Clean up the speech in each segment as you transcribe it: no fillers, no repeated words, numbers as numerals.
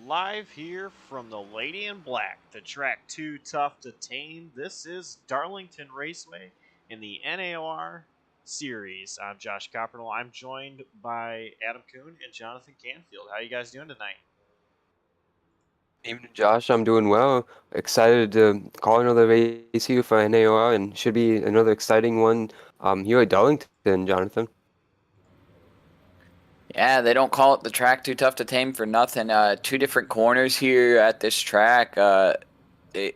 live here from the Lady in Black, the track too tough to tame. This is Darlington Raceway in the NAOR Series. I'm Josh Coppernoll. I'm joined by Adam Coon and Jonathan Canfield. How you guys doing tonight? Evening, Josh. I'm doing well. Excited to call another race here for NAOR, and should be another exciting one here at Darlington, Jonathan. Yeah, they don't call it the track too tough to tame for nothing. Two different corners here at this track. They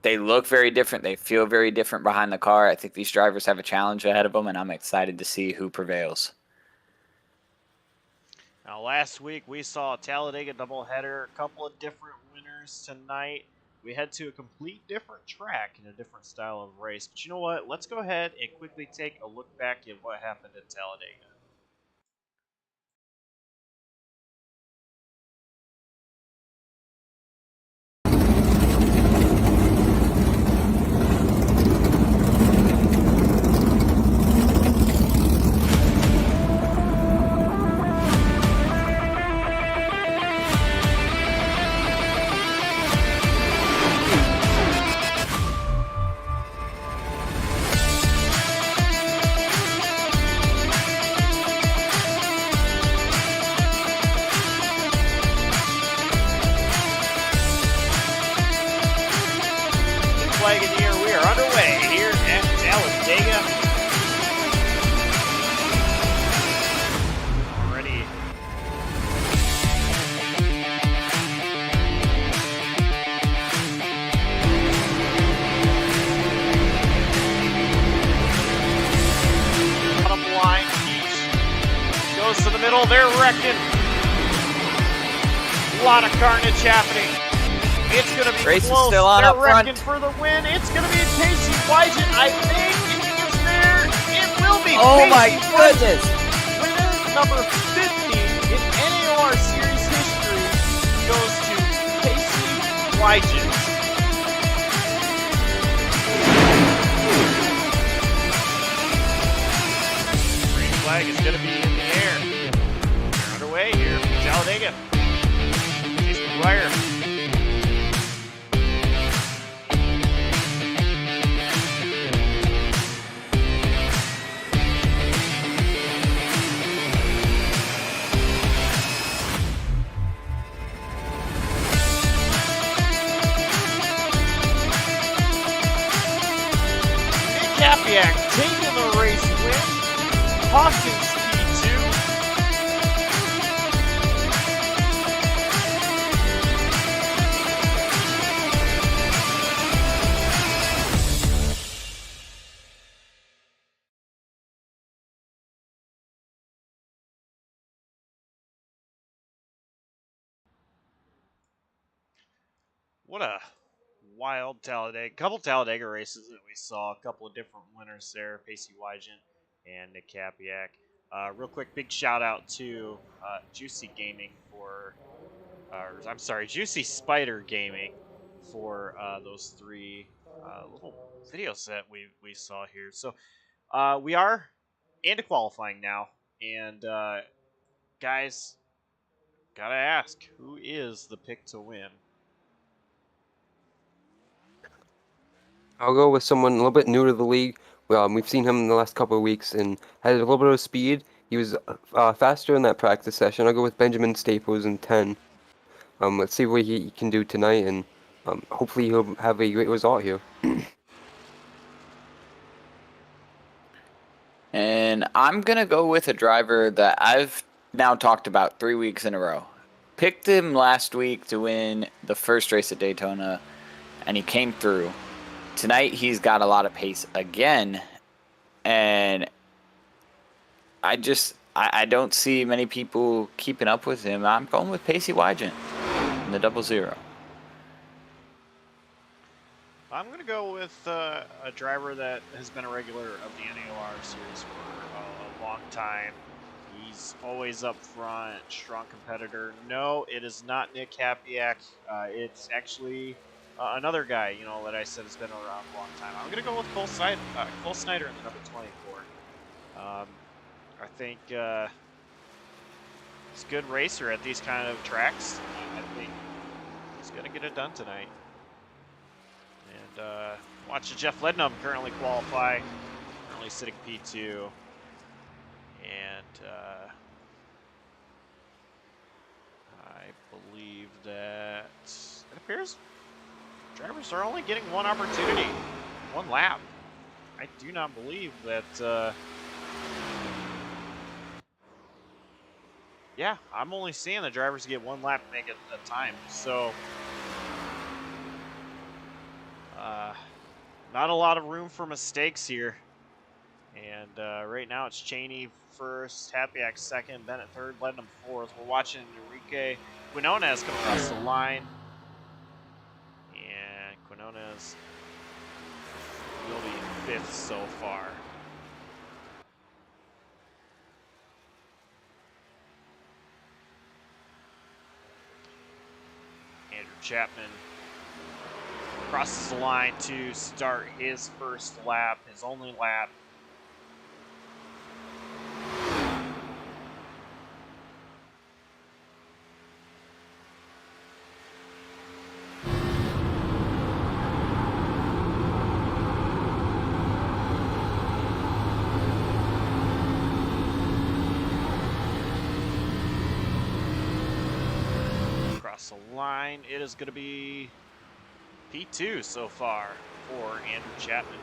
look very different. They feel very different behind the car. I think these drivers have a challenge ahead of them, and I'm excited to see who prevails. Now, last week we saw a Talladega doubleheader, a couple of different winners tonight. We head to a complete different track and a different style of race. But you know what? Let's go ahead and quickly take a look back at what happened at Talladega. Flag in the air. We are underway here at Talladega. Already. Bottom line, Peach goes to the middle. They're wrecking. A lot of carnage happening. It's going to be Race close. is still on They're up front. wrecking for the win. It's going to be Casey Wygen, I think. If he gets there, it will be Oh Casey my goodness! Wygen. Winner number 50 in NAOR Series history goes to Casey Wygen. Green flag is going to be in the air. They're underway here from Talladega. Chase McGuire. Capiak taking the race win. Hawkins P2. What a wild Talladega. Couple Talladega races that we saw. A couple of different winners there. Casey Wygen and Nick Capiak. Real quick, big shout out to Juicy Gaming for, I'm sorry, Juicy Spider Gaming for those three little videos that we saw here. So we are into qualifying now, and guys, gotta ask, who is the pick to win? I'll go with someone a little bit new to the league. We've seen him in the last couple of weeks and had a little bit of speed. He was faster in that practice session. I'll go with Benjamin Staples in 10. Let's see what he can do tonight, and hopefully he'll have a great result here. And I'm going to go with a driver that I've now talked about 3 weeks in a row. Picked him last week to win the first race at Daytona, and he came through. Tonight, he's got a lot of pace again, and I don't see many people keeping up with him. I'm going with Casey Wygen in the 00. I'm going to go with a driver that has been a regular of the NAOR series for a long time. He's always up front, strong competitor. No, it is not Nick Capiak. It's actually another guy, that I said has been around a long time. I'm going to go with Cole Snyder in the number 24. I think he's a good racer at these kind of tracks. I think He's going to get it done tonight. And watch Jeff Lednum currently qualify. Currently sitting P2. And I believe that it appears drivers are only getting one opportunity, one lap. I do not believe that. Yeah, I'm only seeing the drivers get one lap to make it a time. So, not a lot of room for mistakes here. And right now it's Cheney first, Happyak second, Bennett third, Lednum fourth. We're watching Enrique Quinones come across the line. And Quinones will be fifth so far. Andrew Chapman crosses the line to start his first lap, his only lap. Across the line, it is going to be P2 so far for Andrew Chapman.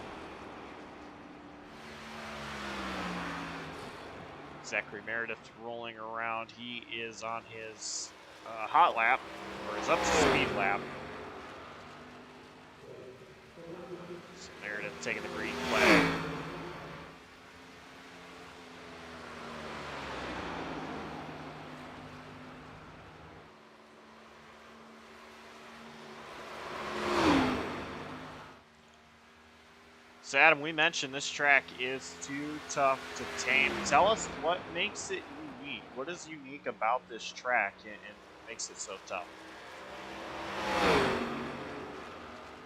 Zachary Meredith rolling around. He is on his hot lap, or his up to speed lap. So Meredith taking the green flag. So Adam, we mentioned this track is too tough to tame. Tell us what makes it unique. What is unique about this track and makes it so tough?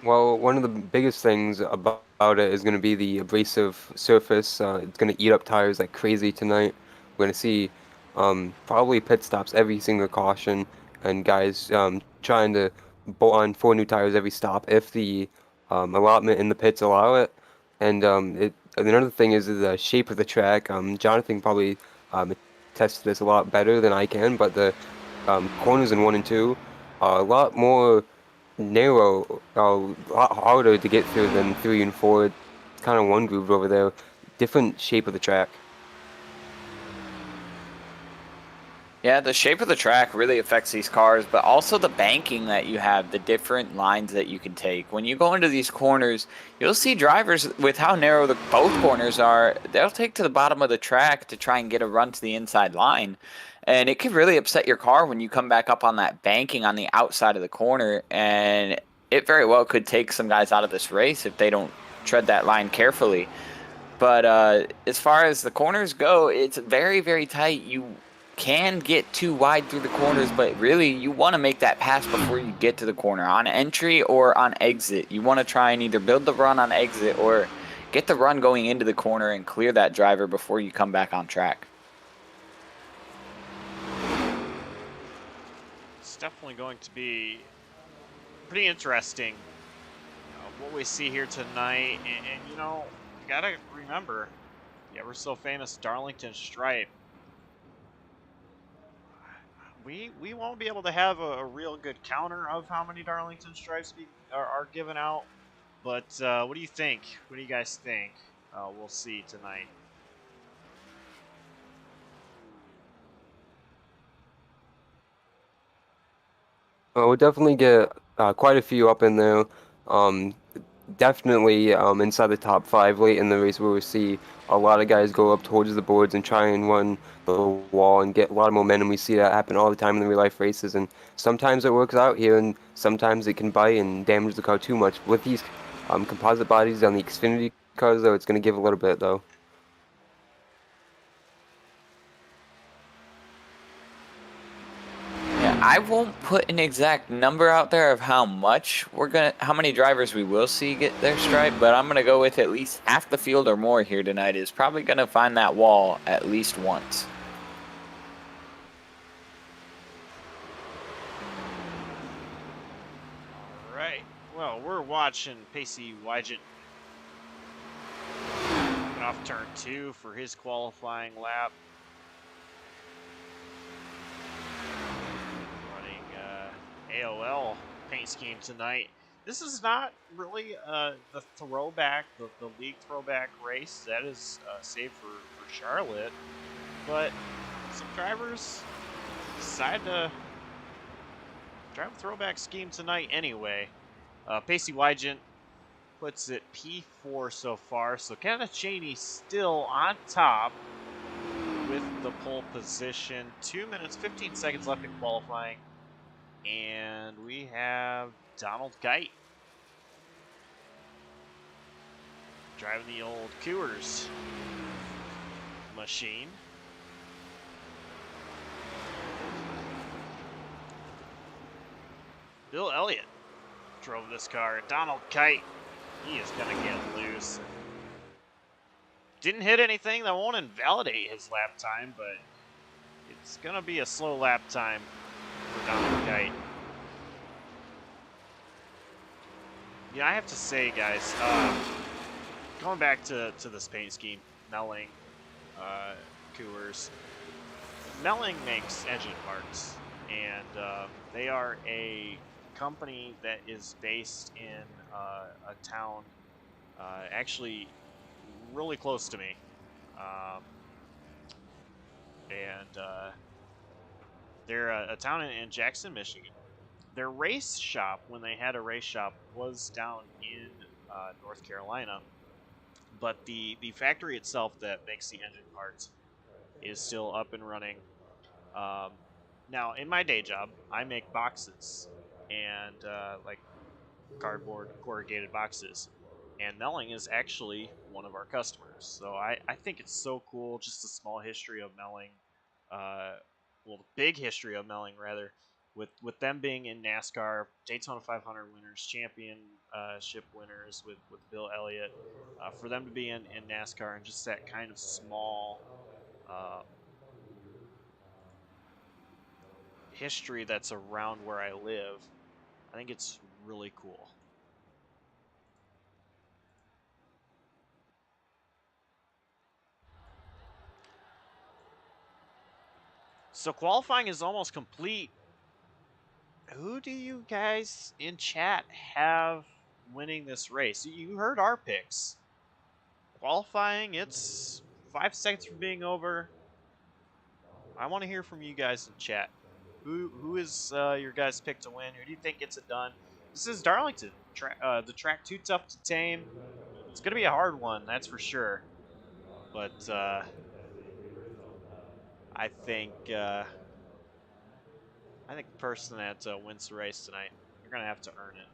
Well, one of the biggest things about it is going to be the abrasive surface. It's going to eat up tires like crazy tonight. We're going to see probably pit stops every single caution, and guys trying to bolt on 4 new tires every stop if the allotment in the pits allow it. And another thing is the shape of the track. Jonathan probably attest to this a lot better than I can, but the corners in 1 and 2 are a lot more narrow, a lot harder to get through than 3 and 4. It's kind of one grooved over there. Different shape of the track. Yeah, the shape of the track really affects these cars, but also the banking that you have, the different lines that you can take. When you go into these corners, you'll see drivers, with how narrow both corners are, they'll take to the bottom of the track to try and get a run to the inside line. And it can really upset your car when you come back up on that banking on the outside of the corner, and it very well could take some guys out of this race if they don't tread that line carefully. But as far as the corners go, it's very, very tight. You can get too wide through the corners, but really you want to make that pass before you get to the corner on entry or on exit. You want to try and either build the run on exit or get the run going into the corner and clear that driver before you come back on track. It's definitely going to be pretty interesting what we see here tonight. And you know, you gotta remember the ever so famous Darlington stripe. We won't be able to have a real good counter of how many Darlington stripes are given out. But what do you think? What do you guys think we'll see tonight? We'll definitely get quite a few up in there. Definitely inside the top 5 late in the race, where we'll see a lot of guys go up towards the boards and try and run the wall and get a lot of momentum. We see that happen all the time in the real life races, and sometimes it works out here, and sometimes it can bite and damage the car too much. With these composite bodies on the Xfinity cars, though, it's going to give a little bit, though. I won't put an exact number out there of how many drivers we will see get their stripe, but I'm gonna go with at least half the field or more here tonight is probably gonna find that wall at least once. Well, we're watching Pacey Wygant off turn 2 for his qualifying lap. Running AOL paint scheme tonight. This is not really the throwback, the league throwback race. That is saved for Charlotte. But some drivers decide to drive a throwback scheme tonight anyway. Pacey Wygant puts it P4 so far, so Kenneth Cheney still on top with the pole position. 2 minutes, 15 seconds left in qualifying. And we have Donald Geit driving the old Coors machine. Bill Elliott drove this car. Donald Geit, he is going to get loose. Didn't hit anything that won't invalidate his lap time, but it's going to be a slow lap time for Donald Geit. Yeah, I have to say, guys, going back to this paint scheme, Melling, Coors. Melling makes engine parts, and they are a company that is based in a town actually really close to me. They're a town in Jackson, Michigan. Their race shop, when they had a race shop, was down in North Carolina. But the factory itself that makes the engine parts is still up and running. Now, in my day job, I make boxes and like cardboard corrugated boxes. And Melling is actually one of our customers. So I think it's so cool, just a small history of Melling. Well, the big history of Melling, rather, with them being in NASCAR, Daytona 500 winners, championship winners with Bill Elliott. For them to be in NASCAR and just that kind of small history that's around where I live, I think it's really cool. So qualifying is almost complete. Who do you guys in chat have winning this race? You heard our picks. Qualifying, it's 5 seconds from being over. I want to hear from you guys in chat. Who is your guys' pick to win? Who do you think gets it done? This is Darlington. The track too tough to tame. It's going to be a hard one, that's for sure. But I think the person that wins the race tonight, you're going to have to earn it.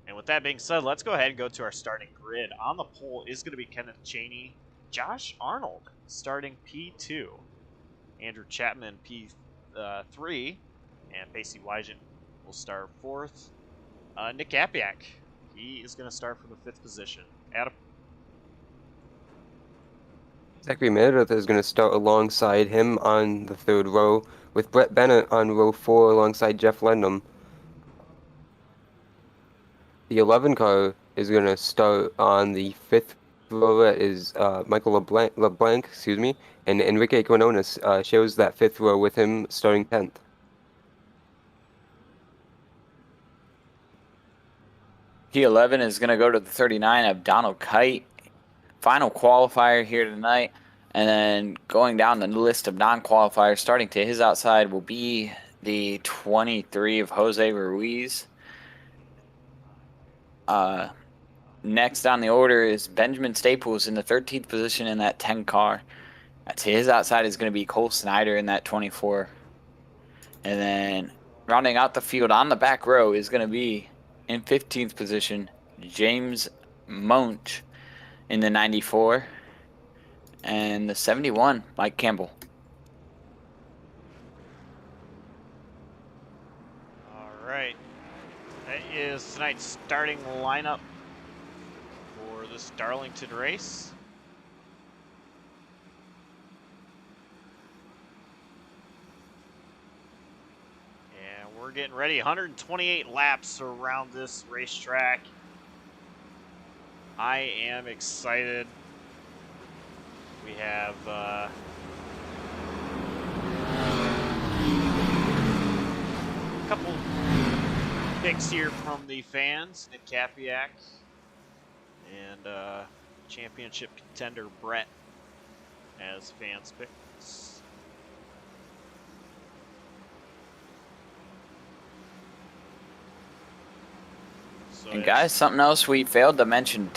And with that being said, let's go ahead and go to our starting grid. On the pole is going to be Kenneth Cheney, Josh Arnold starting P2, Andrew Chapman P3, and Pacey Wygant will start 4th. Nick Apiak, he is going to start from the 5th position. Adam? Zachary Meredith is going to start alongside him on the 3rd row, with Brett Bennett on row 4 alongside Jeff Lendham. The 11 car is going to start on the 5th row. That is Michael LeBlanc, and Enrique Quinones shares that 5th row with him starting 10th. P11 is going to go to the 39 of Donald Geit. Final qualifier here tonight. And then going down the list of non-qualifiers, starting to his outside will be the 23 of Jose Ruiz. Next on the order is Benjamin Staples in the 13th position in that 10 car. To his outside is going to be Cole Snyder in that 24. And then rounding out the field on the back row is going to be in 15th position James Monch in the 94. And the 71, Mike Campbell. All right. That is tonight's starting lineup for this Darlington race. And we're getting ready. 128 laps around this racetrack. I am excited. We have a couple picks here from the fans. Nick Capiak and championship contender Brett as fans picks. And guys, something else we failed to mention,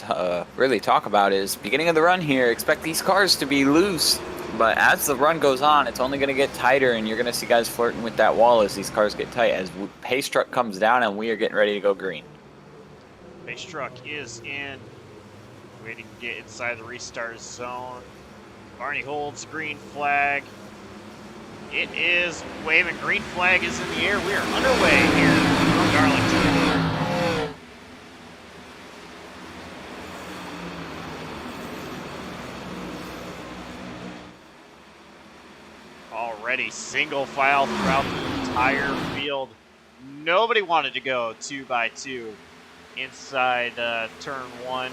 really talk about is beginning of the run here. Expect these cars to be loose, but as the run goes on, it's only going to get tighter, and you're going to see guys flirting with that wall as these cars get tight. As pace truck comes down, and we are getting ready to go green. Pace truck is in, waiting to get inside the restart zone. Barney holds green flag. It is waving. Green flag is in the air. We are underway here from Darlington. Already single file throughout the entire field. Nobody wanted to go 2x2 inside turn 1.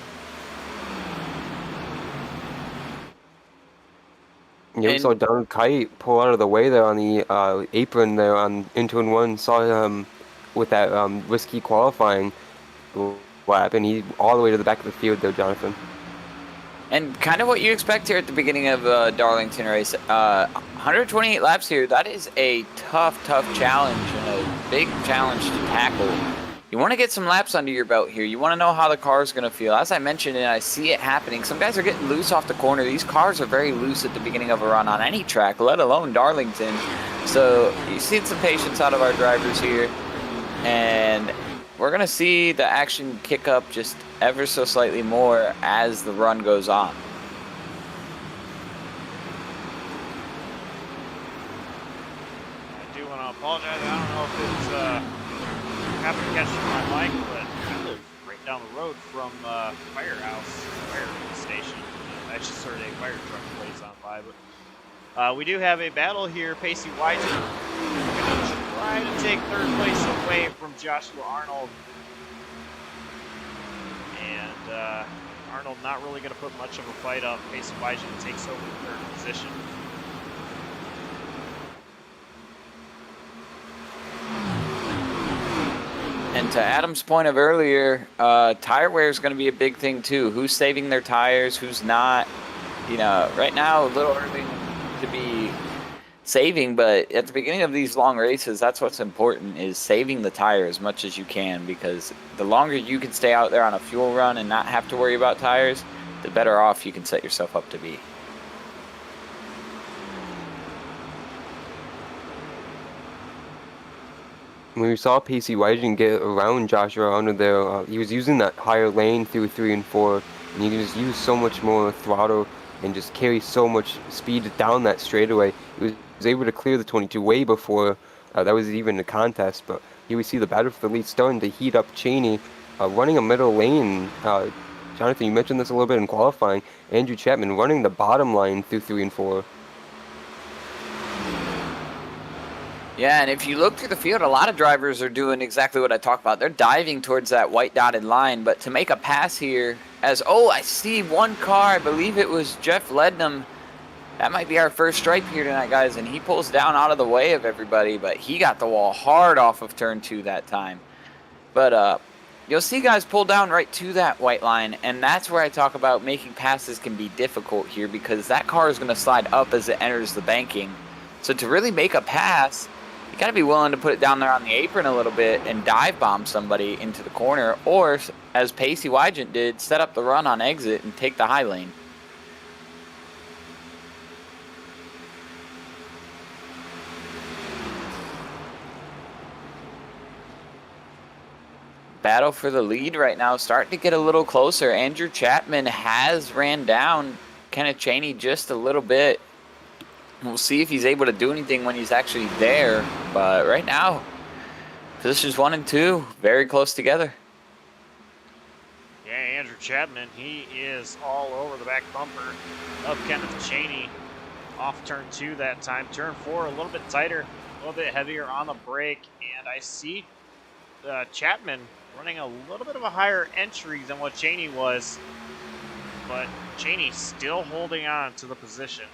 Yeah, we saw Donald Kite pull out of the way there on the apron there on in turn 1. Saw him with that risky qualifying lap, and he all the way to the back of the field there, Jonathan. And kind of what you expect here at the beginning of Darlington race. 128 laps here, that is a tough challenge and a big challenge to tackle. You want to get some laps under your belt here. You want to know how the car is going to feel. As I mentioned, and I see it happening, some guys are getting loose off the corner. These cars are very loose at the beginning of a run on any track, let alone Darlington. So you see some patience out of our drivers here. And we're going to see the action kick up just ever so slightly more as the run goes on. I do want to apologize. I don't know if it's happened to catch my mic, but I live right down the road from Firehouse Fire Station. I just heard a fire truck blaze on by, but we do have a battle here. Pacey Wygen going to try to take third place away from Joshua Arnold. And Arnold not really going to put much of a fight up. Pacey Wygen takes over the third position. And to Adam's point of earlier, tire wear is going to be a big thing too. Who's saving their tires, who's not. You know, right now, a little early to be saving, but at the beginning of these long races, that's what's important, is saving the tire as much as you can, because the longer you can stay out there on a fuel run and not have to worry about tires, the better off you can set yourself up to be. When we saw Pacey Wygen get around Joshua Arnold there, he was using that higher lane through 3 and 4, and he can just use so much more throttle and just carry so much speed down that straightaway. He was able to clear the 22 way before that was even a contest, but here we see the battle for the lead starting to heat up. Cheney running a middle lane. Jonathan, you mentioned this a little bit in qualifying. Andrew Chapman running the bottom line through 3 and 4. Yeah, and if you look through the field, a lot of drivers are doing exactly what I talked about. They're diving towards that white dotted line, but to make a pass here, I see one car, I believe it was Jeff Lednam. That might be our first stripe here tonight, guys, and he pulls down out of the way of everybody, but he got the wall hard off of turn 2 that time. But you'll see guys pull down right to that white line, and that's where I talk about making passes can be difficult here, because that car is going to slide up as it enters the banking. So to really make a pass, you got to be willing to put it down there on the apron a little bit and dive bomb somebody into the corner, or, as Pacey Wygen did, set up the run on exit and take the high lane. Battle for the lead right now starting to get a little closer. Andrew Chapman has ran down Kenneth Cheney just a little bit. We'll see if he's able to do anything when he's actually there. But right now, positions 1 and 2, very close together. Yeah, Andrew Chapman, he is all over the back bumper of Kenneth Cheney. off turn 2 that time. Turn 4 a little bit tighter, a little bit heavier on the brake, and I see Chapman running a little bit of a higher entry than what Cheney was, but Cheney still holding on to the position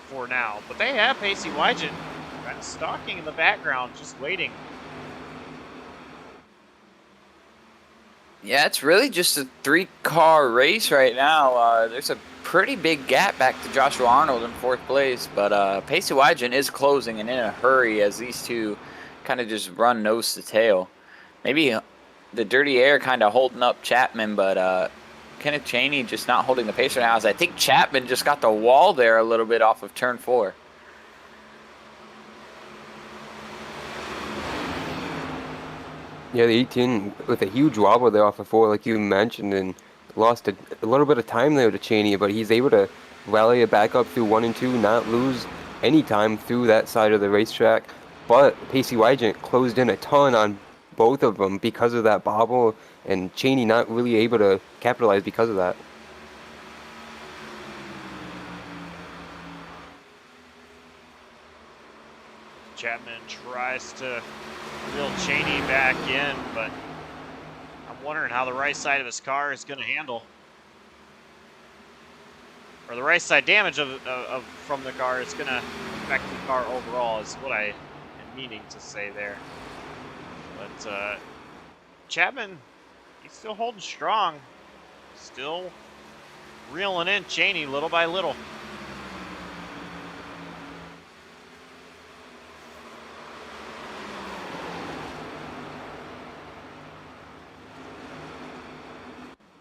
for now. But they have Pacey Wygen kind of stalking in the background, just waiting. Yeah, it's really just a 3-car race right now. There's a pretty big gap back to Joshua Arnold in 4th place, but Pacey Wygen is closing and in a hurry as these two kind of just run nose to tail. Maybe the dirty air kind of holding up Chapman, but Kenneth Cheney just not holding the pace right now, as I think Chapman just got the wall there a little bit off of turn 4. Yeah, the 18 with a huge wobble there off of 4, like you mentioned, and lost a little bit of time there to Cheney, but he's able to rally it back up through 1 and 2, not lose any time through that side of the racetrack. But Pacey Wygen closed in a ton on both of them because of that bobble, and Cheney not really able to capitalize because of that. Chapman tries to reel Cheney back in, but I'm wondering how the right side of his car is going to handle, or the right side damage from the car is going to affect the car overall, is what I am meaning to say there. But Chapman, he's still holding strong, still reeling in Cheney little by little.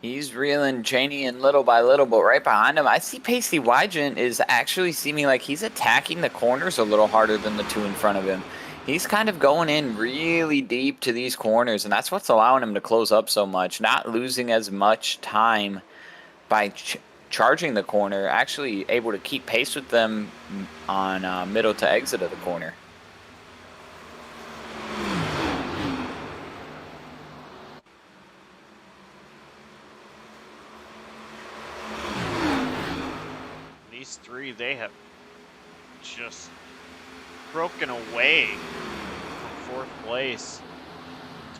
He's reeling Cheney in little by little, but right behind him, I see Pacey Wygen is actually seeming like he's attacking the corners a little harder than the two in front of him. He's kind of going in really deep to these corners, and that's what's allowing him to close up so much, not losing as much time by charging the corner, actually able to keep pace with them on middle to exit of the corner. These three, they have just broken away from 4th place.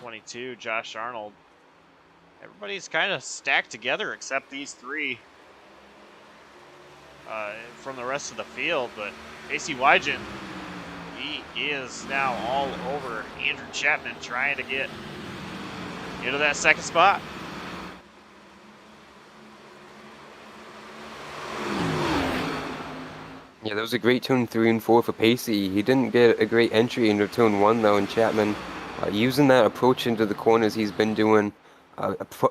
22, Josh Arnold. Everybody's kind of stacked together except these three from the rest of the field. But Pacey Wygen, he is now all over Andrew Chapman, trying to get into that 2nd spot. Yeah, that was a great turn 3 and 4 for Pacey. He didn't get a great entry into turn 1 though, and Chapman, using that approach into the corners he's been doing,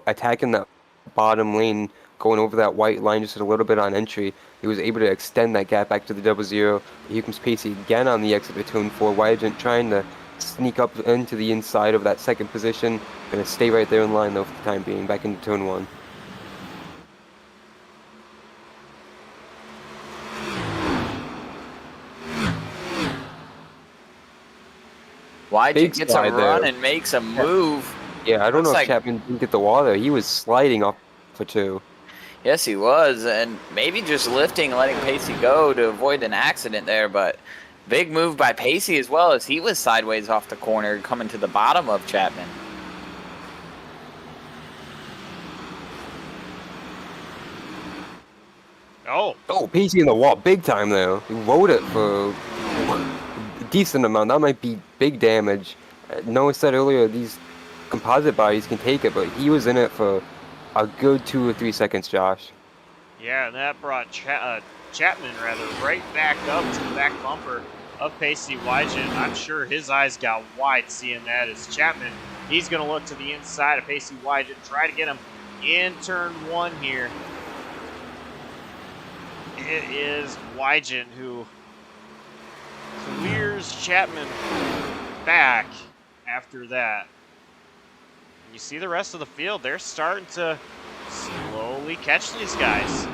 attacking that bottom lane, going over that white line just a little bit on entry, he was able to extend that gap back to the 00. Here comes Pacey again on the exit of turn 4. Wygen trying to sneak up into the inside of that 2nd position. Gonna stay right there in line though for the time being, back into turn 1. Wygen gets a run and makes a move. Yeah, I don't know if Chapman didn't get the wall there. He was sliding off for 2. Yes, he was, and maybe just lifting, letting Pacey go to avoid an accident there, but big move by Pacey as well, as he was sideways off the corner coming to the bottom of Chapman. Oh, Pacey in the wall, big time though. He rode it for a decent amount. That might be big damage. Noah said earlier these composite bodies can take it, but he was in it for a good 2 or 3 seconds, Josh. Yeah, and that brought Chapman right back up to the back bumper of Pacey Wygen. I'm sure his eyes got wide seeing that, as Chapman, he's going to look to the inside of Pacey Wygen, try to get him in turn 1 here. It is Wygen who clears Chapman back after that. And you see the rest of the field, they're starting to slowly catch these guys.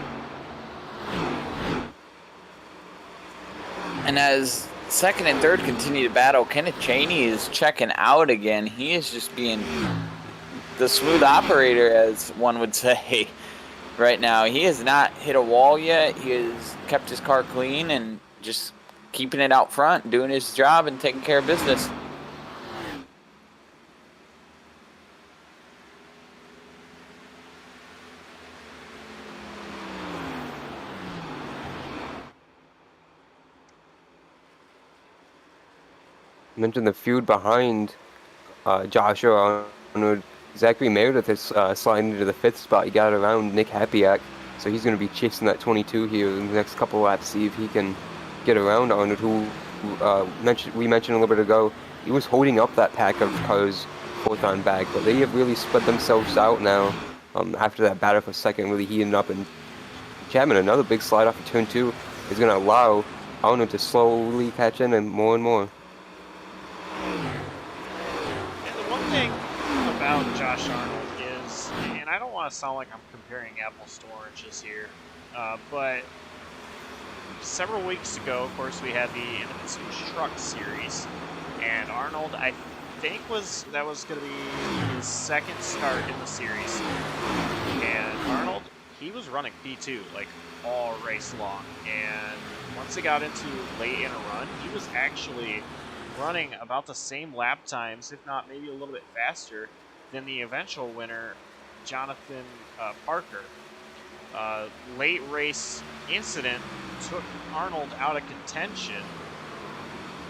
And as 2nd and 3rd continue to battle, Kenneth Cheney is checking out again. He is just being the smooth operator, as one would say. right now. He has not hit a wall yet. He has kept his car clean and just keeping it out front, doing his job and taking care of business. Mentioned the feud behind Joshua Arnold. Zachary Meredith is sliding into the 5th spot. He got around Nick Hapiak, so he's going to be chasing that 22 here in the next couple laps, see if he can get around Arnold, who we mentioned a little bit ago. He was holding up that pack of cars both on back, but they have really spread themselves out now after that battle for second really heating up. And Chapman, another big slide off of turn 2, is going to allow Arnold to slowly catch in and more. And the one thing about Josh Arnold is, and I don't want to sound like I'm comparing apples to oranges here, but several weeks ago, of course, we had the Independence Truck Series, and Arnold, I think that was going to be his second start in the series, and Arnold, he was running P2 like all race long, and once he got into late in a run, he was actually running about the same lap times, if not maybe a little bit faster, than the eventual winner, Jonathan Parker. Late race incident took Arnold out of contention,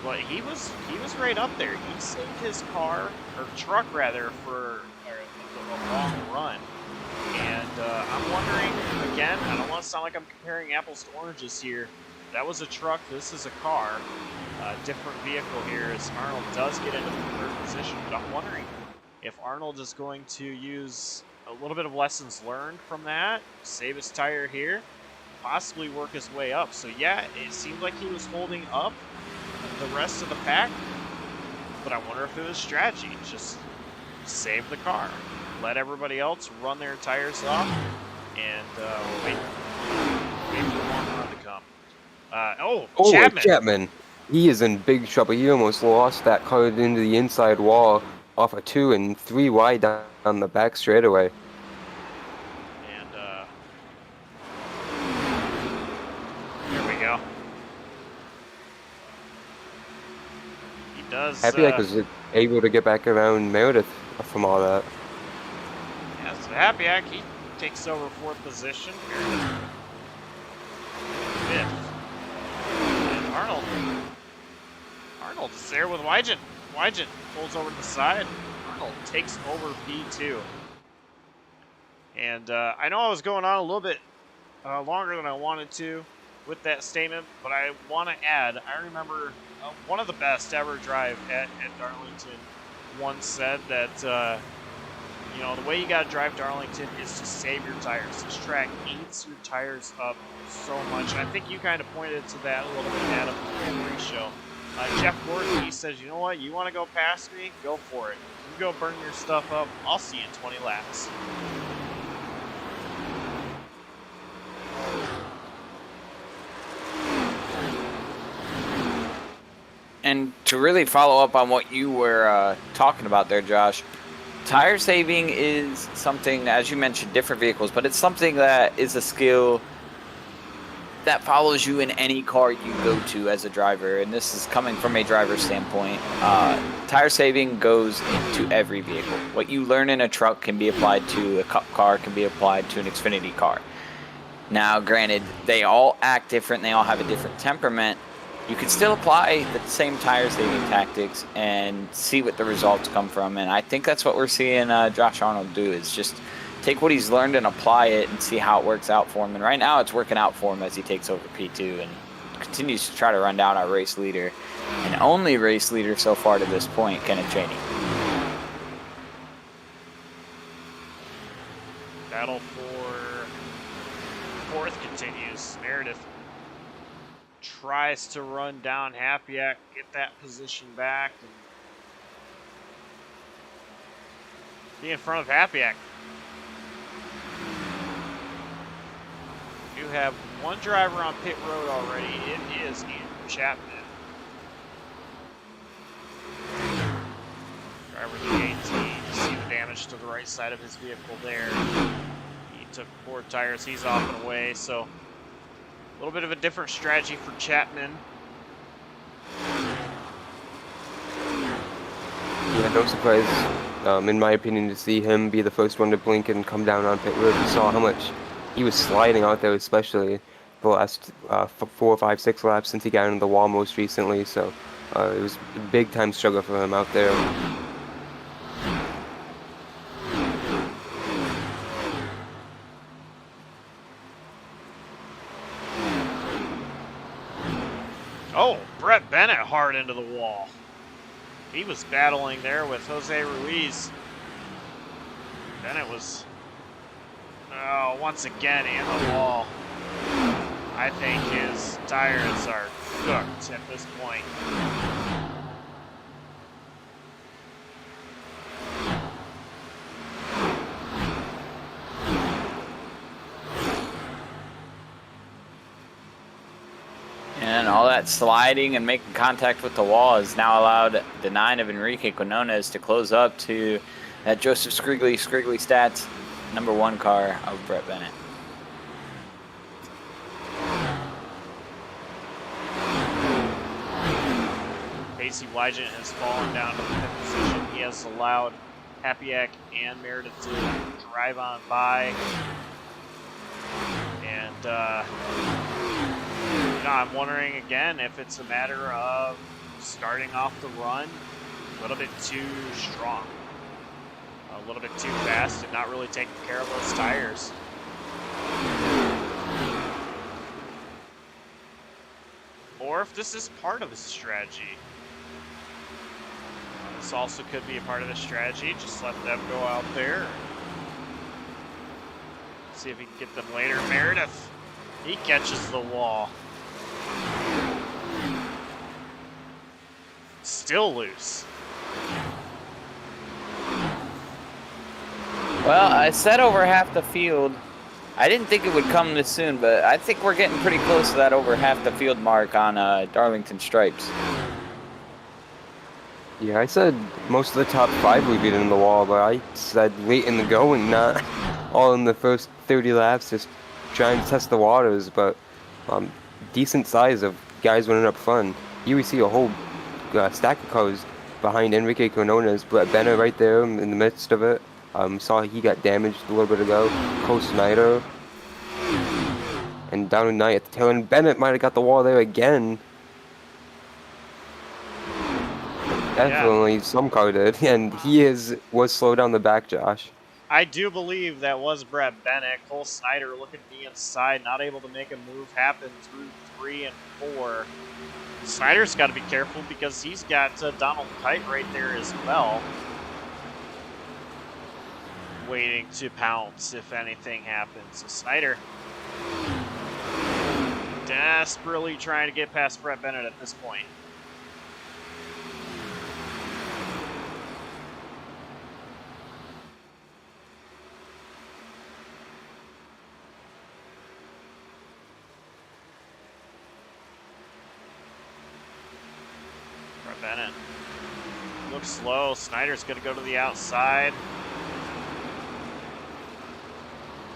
but he was right up there. He saved his car, or truck rather, for a long run. And I'm wondering, again, I don't want to sound like I'm comparing apples to oranges here. That was a truck, this is a car. Different vehicle here as Arnold does get into the 3rd position, but I'm wondering if Arnold is going to use a little bit of lessons learned from that, save his tire here, possibly work his way up. So yeah, it seemed like he was holding up the rest of the pack, but I wonder if it was strategy. Just save the car, let everybody else run their tires off, and we'll wait for the long run to come. Chapman. He is in big trouble. He almost lost that car into the inside wall off a 2 and 3 wide down the back straightaway. And there we go. He does. Hapiak was able to get back around Meredith from all that. Yeah, so Hapiak, he takes over 4th position. Meredith 5th. And Arnold's there with Wygant. Wygant pulls over to the side. Arnold takes over P2. And I know I was going on a little bit longer than I wanted to with that statement, but I want to add, I remember one of the best ever drive at Darlington once said that, the way you got to drive Darlington is to save your tires. This track eats your tires up so much. I think you kind of pointed to that a little bit, Adam, in the pre-show. Jeff Gordon, he says, you know what, you want to go past me? Go for it. You go burn your stuff up. I'll see you in 20 laps. And to really follow up on what you were talking about there, Josh, tire saving is something, as you mentioned, different vehicles, but it's something that is a skill that follows you in any car you go to as a driver. And this is coming from a driver's standpoint. Tire saving goes into every vehicle. What you learn in a truck can be applied to a Cup car, can be applied to an Xfinity car. Now, granted, they all act different. They all have a different temperament. You can still apply the same tire saving tactics and see what the results come from. And I think that's what we're seeing Josh Arnold do, is just take what he's learned and apply it and see how it works out for him. And right now it's working out for him as he takes over P2 and continues to try to run down our race leader. And only race leader so far to this point, Kenneth Cheney. Battle for 4th continues. Meredith tries to run down Hapiak, get that position back, and be in front of Hapiak. You have one driver on pit road already. It is Andrew Chapman. Driver of the 18. You see the damage to the right side of his vehicle there. He took 4 tires. He's off and away, so a little bit of a different strategy for Chapman. Yeah, no surprise, in my opinion, to see him be the first one to blink and come down on pit road. You saw how much he was sliding out there, especially the last 4, 5, 6 laps since he got into the wall most recently. So it was a big time struggle for him out there. Oh, Brett Bennett hard into the wall. He was battling there with Jose Ruiz. Bennett was, once again in the wall. I think his tires are cooked at this point. And all that sliding and making contact with the wall has now allowed the 9 of Enrique Quinones to close up to that Joseph Scriggly Stats #1 car of Brett Bennett. Casey Wygant has fallen down to the 5th position. He has allowed Hapiak and Meredith to drive on by. And, I'm wondering again if it's a matter of starting off the run a little bit too strong, a little bit too fast, and not really taking care of those tires. Or if this is part of the strategy. This also could be a part of the strategy. Just let them go out there. See if he can get them later. Meredith, he catches the wall. Still loose. Well, I said over half the field. I didn't think it would come this soon, but I think we're getting pretty close to that over half the field mark on Darlington Stripes. Yeah, I said most of the top 5 would get in the wall, but I said late in the going, not all in the first 30 laps, just trying to test the waters. But decent size of guys winning up front. You would see a whole stack of cars behind Enrique Quinones, but Bennett right there in the midst of it. Saw he got damaged a little bit ago. Cole Snyder. And down in night at the tail end, Bennett might have got the wall there again. Definitely some car did, and he was slowed down the back, Josh. I do believe that was Brett Bennett. Cole Snyder looking to the inside, not able to make a move happen through 3 and 4. Snyder's got to be careful because he's got Donald Kite right there as well, waiting to pounce if anything happens. So Snyder desperately trying to get past Brett Bennett at this point. Bennett looks slow. Snyder's going to go to the outside.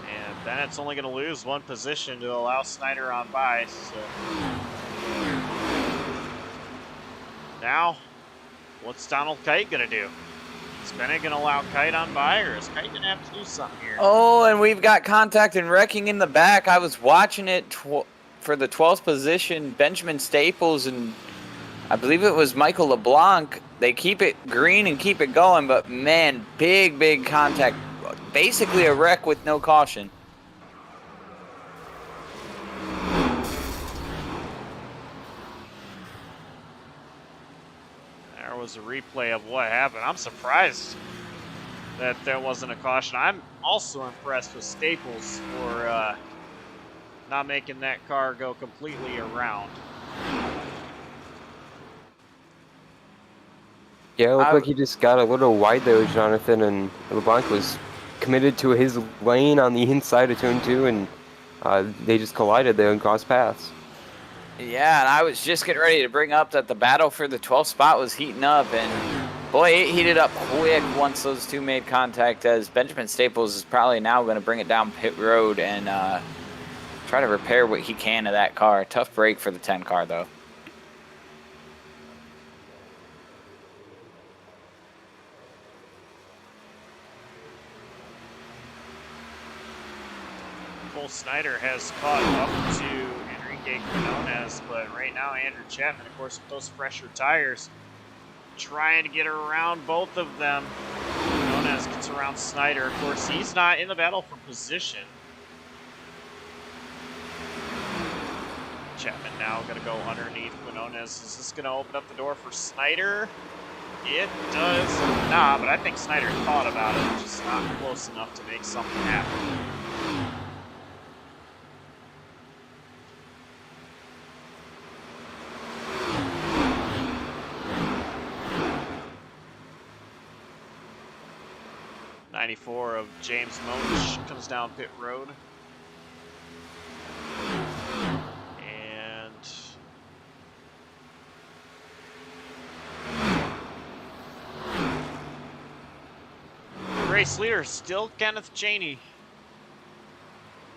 And Bennett's only going to lose 1 position to allow Snyder on by. So now, what's Donald Kite going to do? Is Bennett going to allow Kite on by, or is Kite going to have to do something here? Oh, and we've got contact and wrecking in the back. I was watching it for the 12th position. Benjamin Staples and I believe it was Michael LeBlanc. They keep it green and keep it going, but man, big contact. Basically a wreck with no caution. There was a replay of what happened. I'm surprised that there wasn't a caution. I'm also impressed with Staples for not making that car go completely around. Yeah, it looked like he just got a little wide there, Jonathan, and LeBlanc was committed to his lane on the inside of turn 2, and they just collided there and crossed paths. Yeah, and I was just getting ready to bring up that the battle for the 12th spot was heating up, and Boy, it heated up quick once those two made contact, as Benjamin Staples is probably now going to bring it down pit road and try to repair what he can of that car. Tough break for the 10 car, though. Cole Snyder has caught up to Enrique Quinones, but right now Andrew Chapman, of course, with those fresher tires, trying to get around both of them. Quinones gets around Snyder. Of course, he's not in the battle for position. Chapman now going to go underneath Quinones. Is this going to open up the door for Snyder? It does not, but I think Snyder thought about it, just not close enough to make something happen. '94 of James Monch comes down pit road. And the race leader still Kenneth Cheney.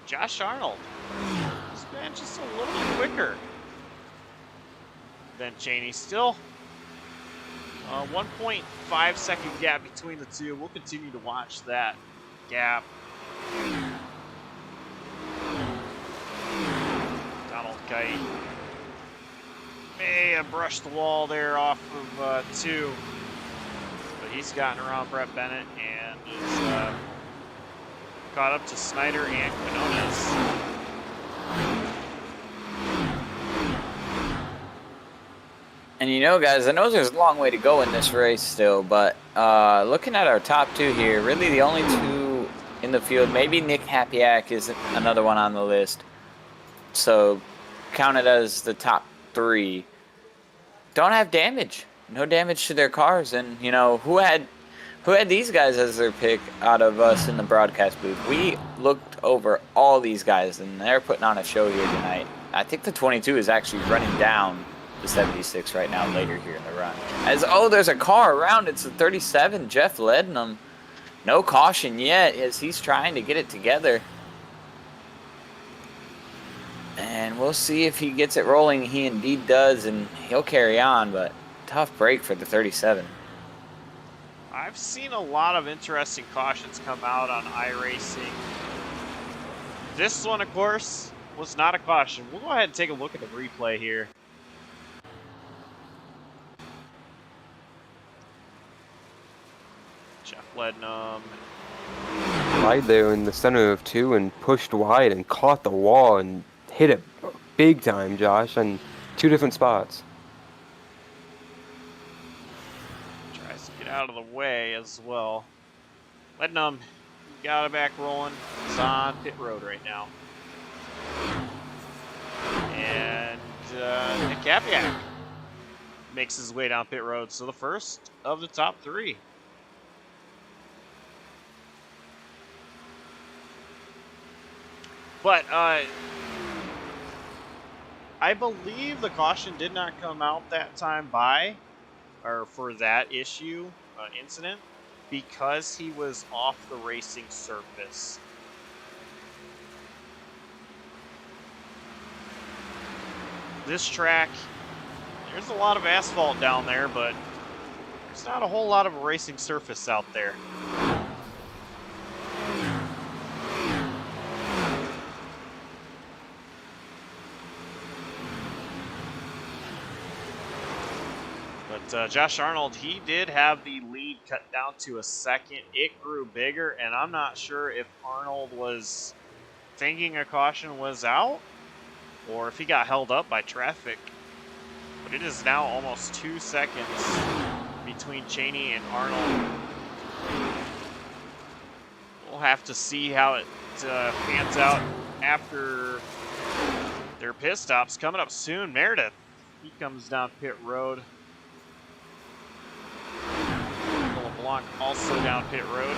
Josh Arnold. He's been just a little bit quicker than Cheney. Still 1.5 second gap between the two. We'll continue to watch that gap. Donald Kite may have brushed the wall there off of 2, but he's gotten around Brett Bennett and is caught up to Snyder and Quinones. And you know, guys, I know there's a long way to go in this race still, but looking at our top 2 here, really the only 2 in the field, maybe Nick Hapiak is another one on the list. So counted as the top 3. Don't have damage. No damage to their cars. And, you know, who had these guys as their pick out of us in the broadcast booth? We looked over all these guys, and they're putting on a show here tonight. I think the 22 is actually running down the 76 right now later here in the run. There's a car around. It's the 37, Jeff Lednam. No caution yet as he's trying to get it together. And we'll see if he gets it rolling. He indeed does, and he'll carry on, but tough break for the 37. I've seen a lot of interesting cautions come out on iRacing. This one, of course, was not a caution. We'll go ahead and take a look at the replay here. Jeff Lednam. Right there in the center of 2 and pushed wide and caught the wall and hit it big time, Josh, on 2 different spots. Tries to get out of the way as well. Lednam got it back rolling. He's on pit road right now. And Nick Hapiak makes his way down pit road. So the first of the top 3. But I believe the caution did not come out that time for that incident, because he was off the racing surface. This track, there's a lot of asphalt down there, but there's not a whole lot of racing surface out there. But Josh Arnold, he did have the lead cut down to a second. It grew bigger, and I'm not sure if Arnold was thinking a caution was out or if he got held up by traffic. But it is now almost 2 seconds between Cheney and Arnold. We'll have to see how it pans out after their pit stops. Coming up soon, Meredith, he comes down pit road. Blanc also down pit road.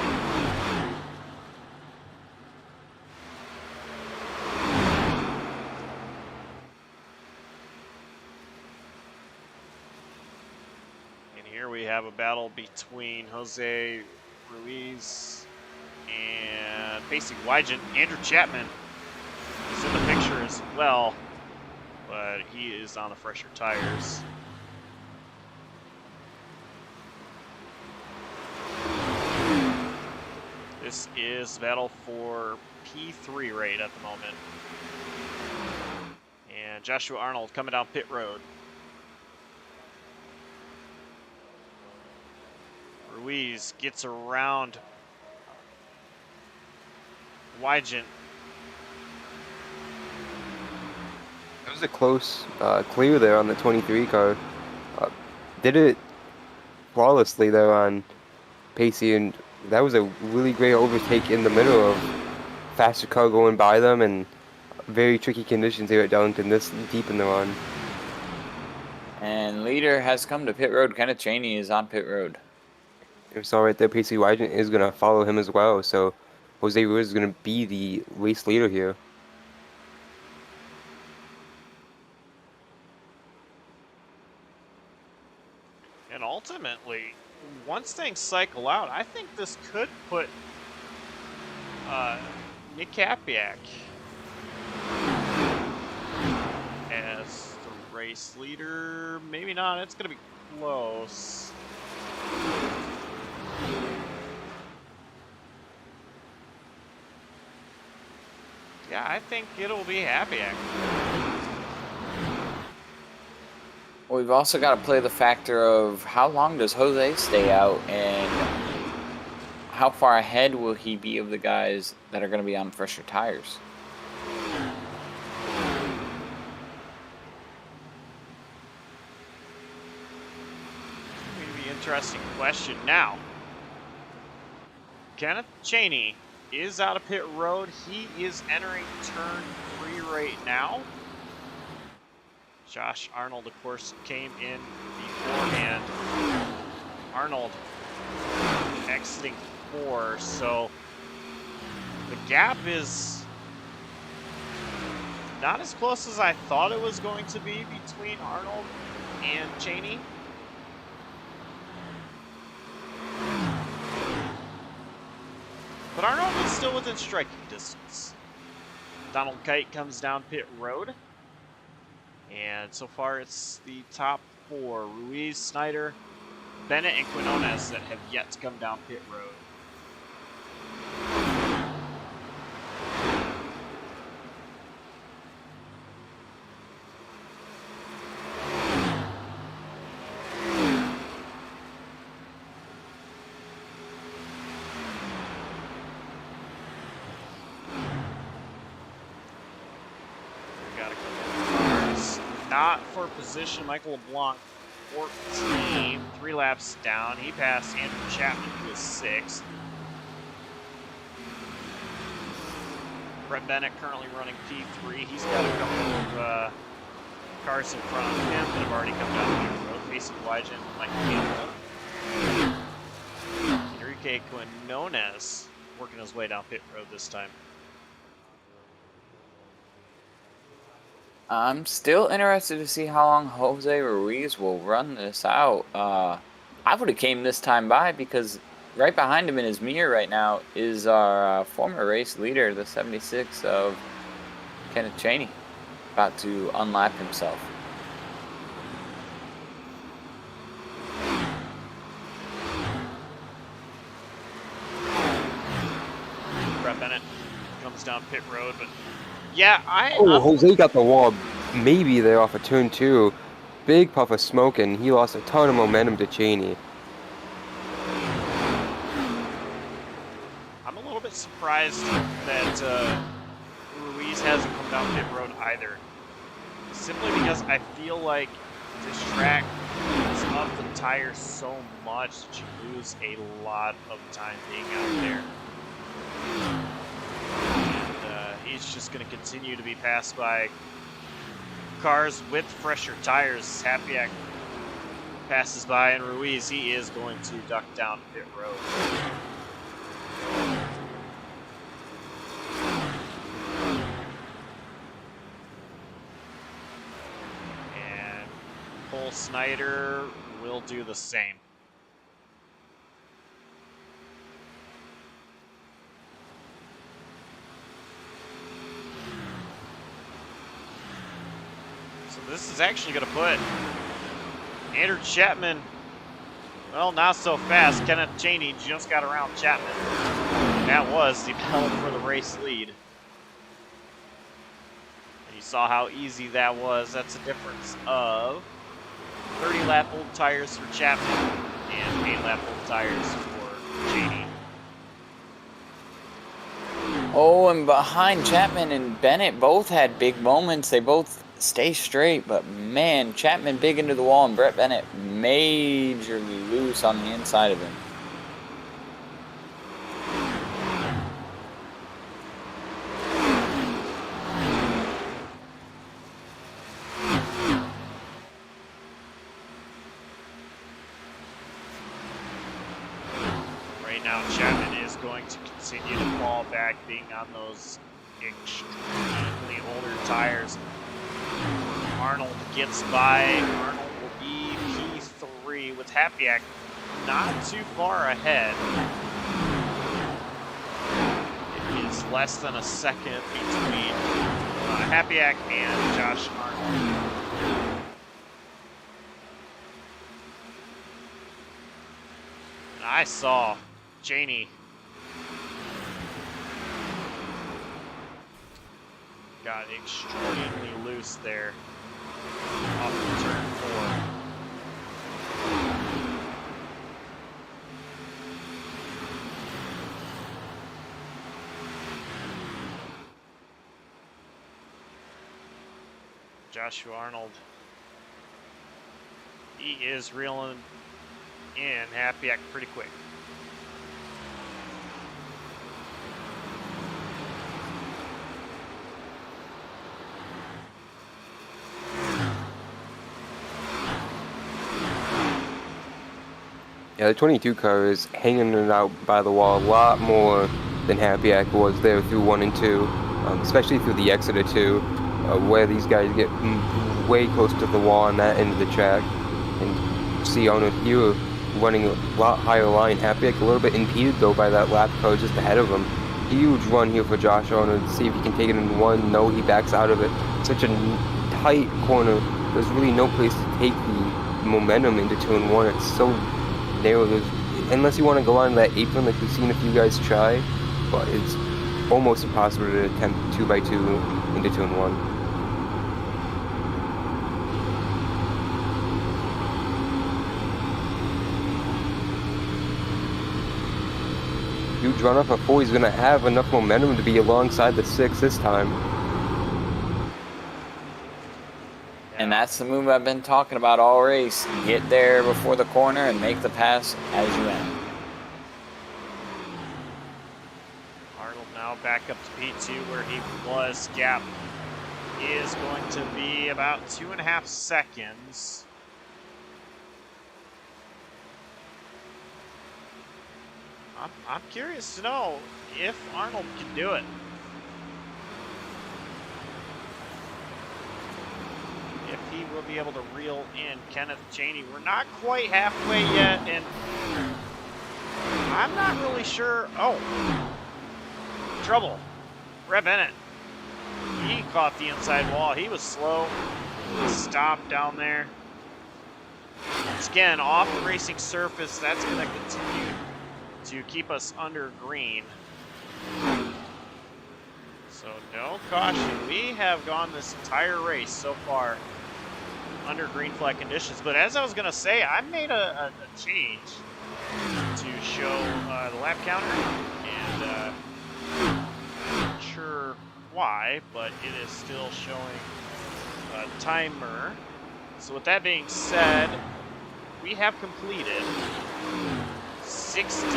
And here we have a battle between Jose Ruiz and Pacey Wygent. Andrew Chapman is in the picture as well, but he is on the fresher tires. This is battle for P3 rate at the moment. And Joshua Arnold coming down pit road. Ruiz gets around Wygent. That was a close clear there on the 23 car. Did it flawlessly there on Pacey, and that was a really great overtake in the middle of faster car going by them and very tricky conditions here at Darlington this deep in the run. And leader has come to pit road. Kenneth Cheney is on pit road. We saw right there, Pacey Wygent is going to follow him as well, so Jose Ruiz is going to be the race leader here. And ultimately, once things cycle out, I think this could put Nick Capiak as the race leader. Maybe not. It's going to be close. Yeah, I think it'll be Capiak. We've also got to play the factor of how long does Jose stay out and how far ahead will he be of the guys that are going to be on fresher tires. Going to be an interesting question. Now, Kenneth Cheney is out of pit road. He is entering turn 3 right now. Josh Arnold, of course, came in beforehand. Arnold exiting 4, so the gap is not as close as I thought it was going to be between Arnold and Cheney. But Arnold is still within striking distance. Donald Kite comes down pit road. And so far it's the top 4, Ruiz, Snyder, Bennett, and Quinones that have yet to come down pit road. Not for position. Michael LeBlanc, 14, 3 laps down. He passed Andrew Chapman, who is 6th. Brett Bennett currently running P3. He's got a couple of cars in front of him that have already come down the road. Pacey Wygent, Mike Campbell. Enrique Quinones working his way down pit road this time. I'm still interested to see how long Jose Ruiz will run this out. I would have came this time by because right behind him in his mirror right now is our former race leader, the 76 of Kenneth Cheney, about to unlap himself. Brett Bennett comes down pit road, but yeah, Jose got the wall maybe there off of turn 2. Big puff of smoke, and he lost a ton of momentum to Cheney. I'm a little bit surprised that Ruiz hasn't come down pit road either. Simply because I feel like this track is up the tires so much that you lose a lot of time being out there. He's just going to continue to be passed by cars with fresher tires. Capiak passes by, and Ruiz, he is going to duck down pit road. And Cole Snyder will do the same. So this is actually going to put Andrew Chapman, well, not so fast. Kenneth Cheney just got around Chapman. And that was the battle for the race lead. And you saw how easy that was. That's a difference of 30 lap old tires for Chapman and 8 lap old tires for Cheney. Oh, and behind Chapman and Bennett both had big moments. They both stay straight, but man, Chapman big into the wall and Brett Bennett majorly loose on the inside of him. Right now, Chapman is going to continue to fall back, being on those extremely older tires. Arnold gets by. Arnold will be P3 with Hapiak not too far ahead. It is less than a second between Hapiak and Josh Arnold. And I saw Cheney got extremely loose there off of turn 4. Joshua Arnold, he is reeling in Hapiak pretty quick. Yeah, the 22 car is hanging it out by the wall a lot more than Hapiak was there through 1 and 2, especially through the exit of 2, where these guys get way close to the wall on that end of the track. And see Arnold here running a lot higher line. Hapiak a little bit impeded though by that lap car just ahead of him. Huge run here for Josh Arnold. See if he can take it in 1. No, he backs out of it. Such a tight corner. There's really no place to take the momentum into turn 1. It's so narrow. Unless you want to go on that apron like we've seen a few guys try, but it's almost impossible to attempt 2x2 into turn 1. Huge run up a 4. He's going to have enough momentum to be alongside the 6 this time. And that's the move I've been talking about all race. Get there before the corner and make the pass as you end. Arnold now back up to P2 where he was. Gap is going to be about 2.5 seconds. I'm curious to know if Arnold can do it. If he will be able to reel in Kenneth Cheney. We're not quite halfway yet, and I'm not really sure. Oh, trouble. Brett Bennett. He caught the inside wall. He was slow. He stopped down there. Once again, off the racing surface, that's going to continue to keep us under green. So no caution. We have gone this entire race so far under green flag conditions. But as I was going to say, I made a change to show the lap counter. And not sure why, but it is still showing a timer. So with that being said, we have completed 60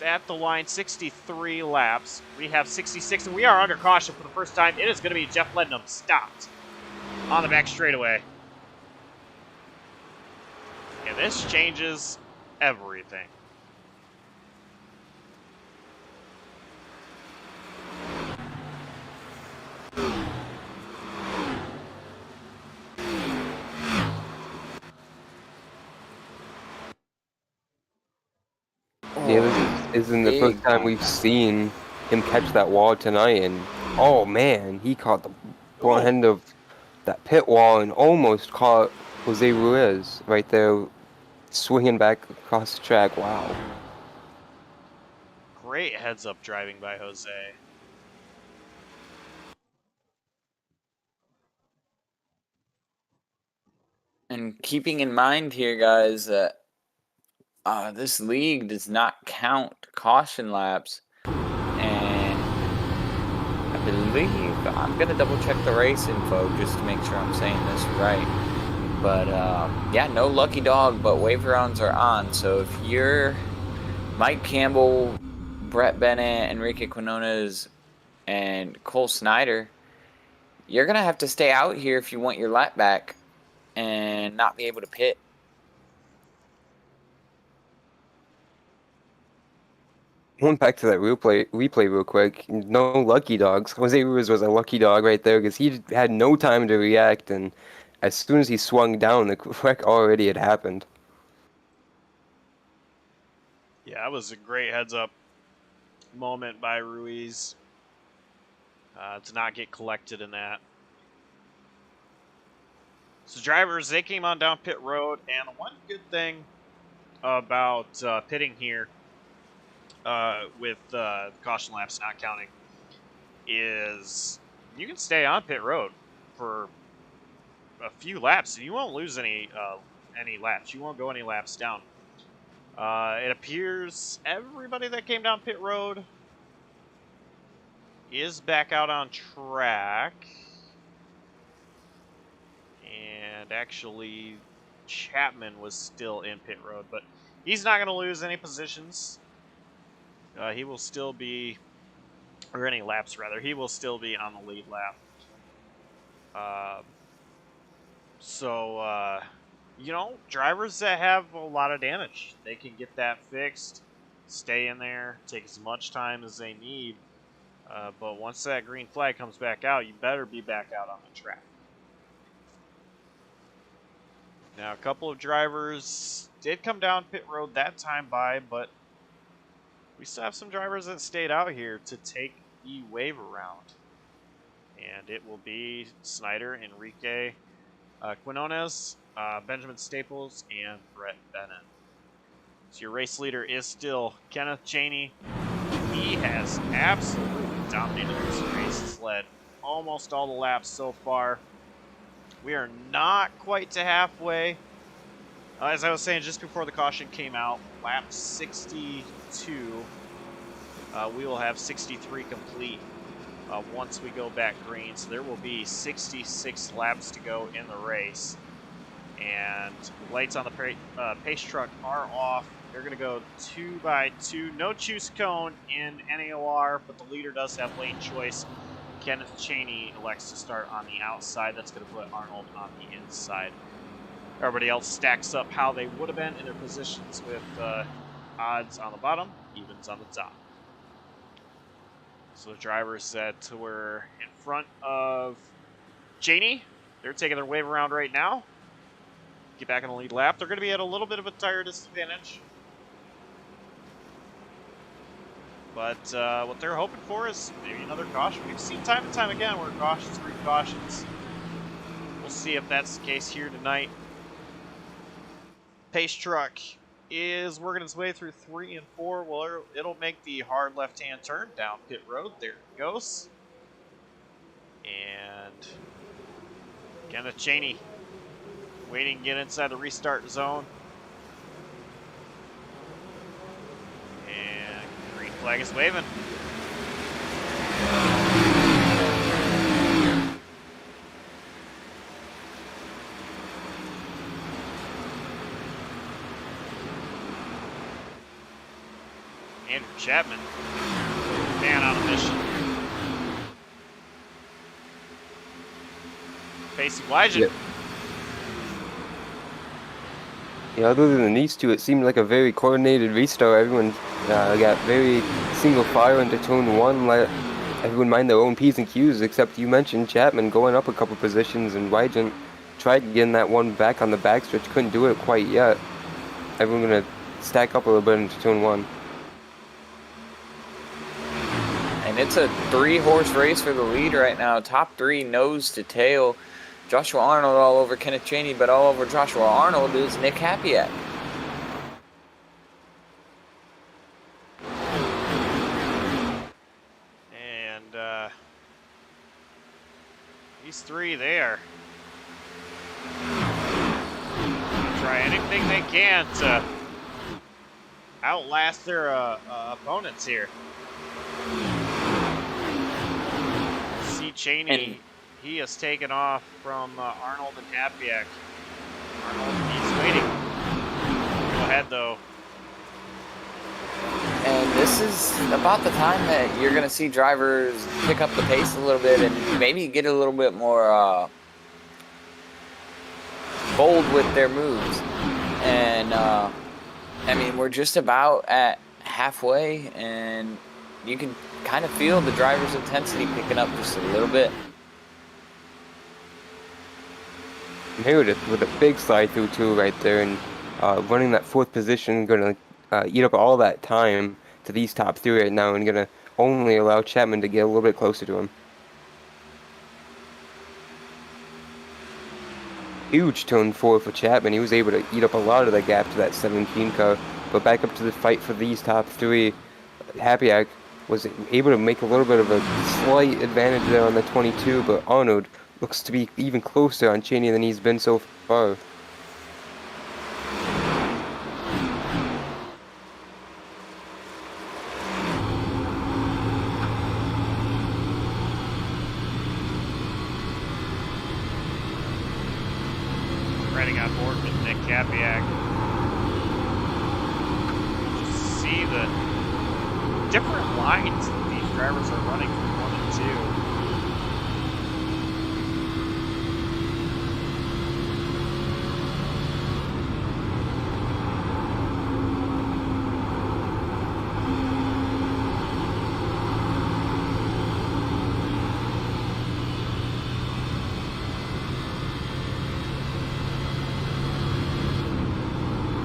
at the line, 63 laps. We have 66, and we are under caution for the first time. It is going to be Jeff Lednum stopped on the back straightaway. And this changes everything. Yeah, this isn't the first Big time we've contact. seen him catch that wall tonight, and oh man, he caught the front Ooh, end of that pit wall and almost caught Jose Ruiz right there, swinging back across the track. Wow. great heads up driving by Jose. And keeping in mind here, guys, that this league does not count caution laps. And I believe I'm going to double check the race info just to make sure I'm saying this right. But yeah, no lucky dog, but waiver rounds are on. So if you're Mike Campbell, Brett Bennett, Enrique Quinones, and Cole Snyder, you're going to have to stay out here if you want your lap back and not be able to pit. Going back to that replay real quick. No lucky dogs. Jose Ruiz was a lucky dog right there because he had no time to react, and as soon as he swung down, the wreck already had happened. Yeah, that was a great heads up moment by Ruiz to not get collected in that. So drivers, they came on down pit road, and one good thing about pitting here with caution laps not counting is you can stay on pit road for a few laps, and you won't lose any laps. You won't go any laps down. It appears everybody that came down pit road is back out on track. And actually, Chapman was still in pit road, but he's not going to lose any positions. He will still be, or any laps rather, he will still be on the lead lap. You know, drivers that have a lot of damage, they can get that fixed, stay in there, take as much time as they need. But once that green flag comes back out, you better be back out on the track. Now, a couple of drivers did come down pit road that time by, but we still have some drivers that stayed out here to take the waiver round. And it will be Snyder, Enrique Quinones, Benjamin Staples, and Brett Bennett. So your race leader is still Kenneth Cheney. He has absolutely dominated this race. He's led almost all the laps so far. We are not quite to halfway. As I was saying just before the caution came out, lap 62, we will have 63 complete once we go back green. So there will be 66 laps to go in the race. And lights on the pace truck are off. They're going to go 2 by 2. No choose cone in NAOR, but the leader does have lane choice. Kenneth Cheney elects to start on the outside. That's going to put Arnold on the inside. Everybody else stacks up how they would have been in their positions with odds on the bottom, evens on the top. So the drivers that were in front of Cheney, they're taking their wave around right now. Get back in the lead lap. They're going to be at a little bit of a tire disadvantage. But what they're hoping for is maybe another caution. We've seen time and time again where cautions breed cautions. We'll see if that's the case here tonight. Pace truck is working its way through 3 and 4. Well, it'll make the hard left-hand turn down pit road. There it goes. And Kenneth Cheney waiting to get inside the restart zone. And green flag is waving. Andrew Chapman, man on a mission. Facing Wygen. Yep. Yeah, other than these two, it seemed like a very coordinated restart. Everyone got very single file into turn 1, let everyone mind their own P's and Q's, except you mentioned Chapman going up a couple positions, and Wygen tried getting that one back on the backstretch, couldn't do it quite yet. Everyone going to stack up a little bit into turn 1. it's a 3-horse race for the lead right now. Top 3 nose to tail. Joshua Arnold all over Kenneth Cheney, but all over Joshua Arnold is Nick Hapiak. And these 3 there try anything they can to outlast their opponents here. See Cheney, he has taken off from Arnold and Hapiak. Arnold, he's waiting. Go ahead though. And this is about the time that you're going to see drivers pick up the pace a little bit and maybe get a little bit more bold with their moves. And I mean, we're just about at halfway, and you can kind of feel the driver's intensity picking up just a little bit. Here with a big slide through too right there, and running that 4th position, going to eat up all that time to these top 3 right now, and going to only allow Chapman to get a little bit closer to him. Huge turn forward for Chapman. He was able to eat up a lot of the gap to that 17 car, but back up to the fight for these top 3. Hapiak was able to make a little bit of a slight advantage there on the 22, but Arnold looks to be even closer on Cheney than he's been so far. Riding on board with Nick Hapiak. Just see the different lines that these drivers are running from 1 and 2.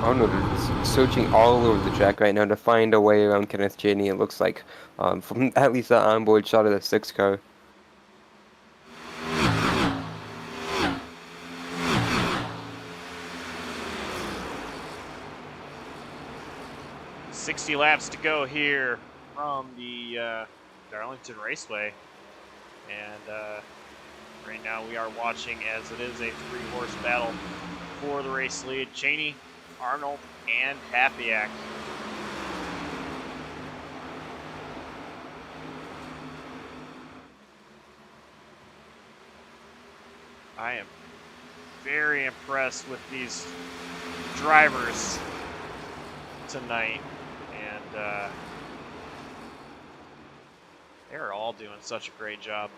Arnold is searching all over the track right now to find a way around Kenneth Cheney, it looks like, from at least the onboard shot of the 6 car. "60 laps to go here from the Darlington Raceway, and right now we are watching as it is a 3-horse battle for the race lead. Cheney, Arnold, and Hapiak. I am very impressed with these drivers tonight, and they're all doing such a great job.